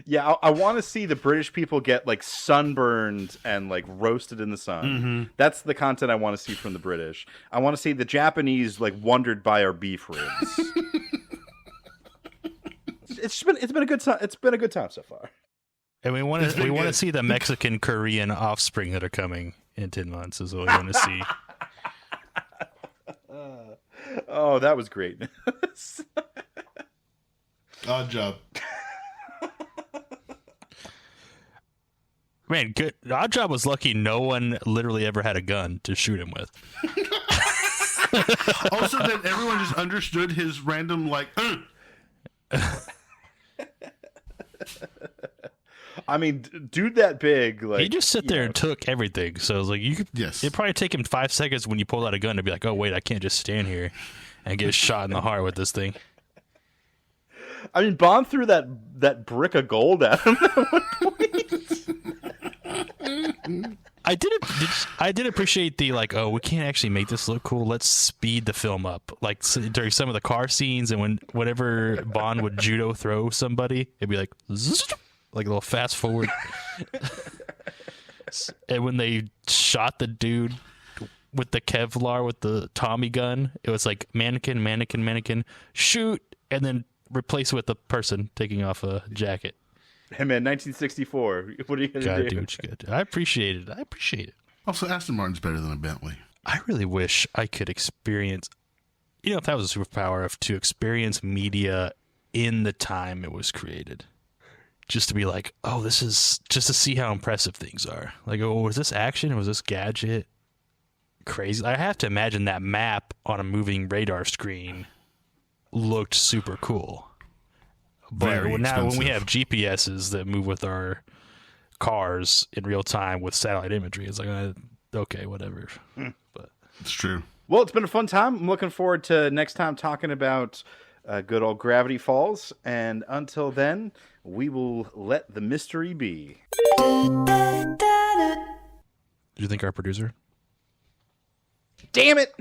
Yeah, I want to see the British people get like sunburned and like roasted in the sun. Mm-hmm. That's the content I want to see from the British. I want to see the Japanese like wondered by our beef ribs. It's been a good time. It's been a good time so far. And we want to see the Mexican Korean offspring that are coming in 10 months is what we want to see. Oh, that was great. Odd job. Man, good. Odd Job was lucky no one literally ever had a gun to shoot him with. Also, that everyone just understood his random like. I mean, dude, that big. Like he just sit there and took everything. So it was like you could. Yes. It'd probably take him 5 seconds when you pull out a gun to be like, oh wait, I can't just stand here and get shot in the heart with this thing. I mean, Bond threw that brick of gold at him at one point. I did appreciate the like, oh, we can't actually make this look cool. Let's speed the film up. Like during some of the car scenes, and whenever Bond would judo throw somebody, it'd be like a little fast forward. And when they shot the dude with the Kevlar with the Tommy gun, it was like mannequin, shoot, and then replace it with the person taking off a jacket. Hey man, 1964. What are you gonna Gotta do? do what you gotta do. I appreciate it. Also, Aston Martin's better than a Bentley. I really wish I could experience, if that was a superpower, to experience media in the time it was created. Just to be like, oh, this is just to see how impressive things are. Like, oh, was this action? Was this gadget? Crazy. I have to imagine that map on a moving radar screen looked super cool. But now when we have GPSs that move with our cars in real time with satellite imagery, it's like, okay, whatever. But it's true. Well, it's been a fun time. I'm looking forward to next time talking about good old Gravity Falls. And until then, we will let the mystery be. do you think our producer? Damn it!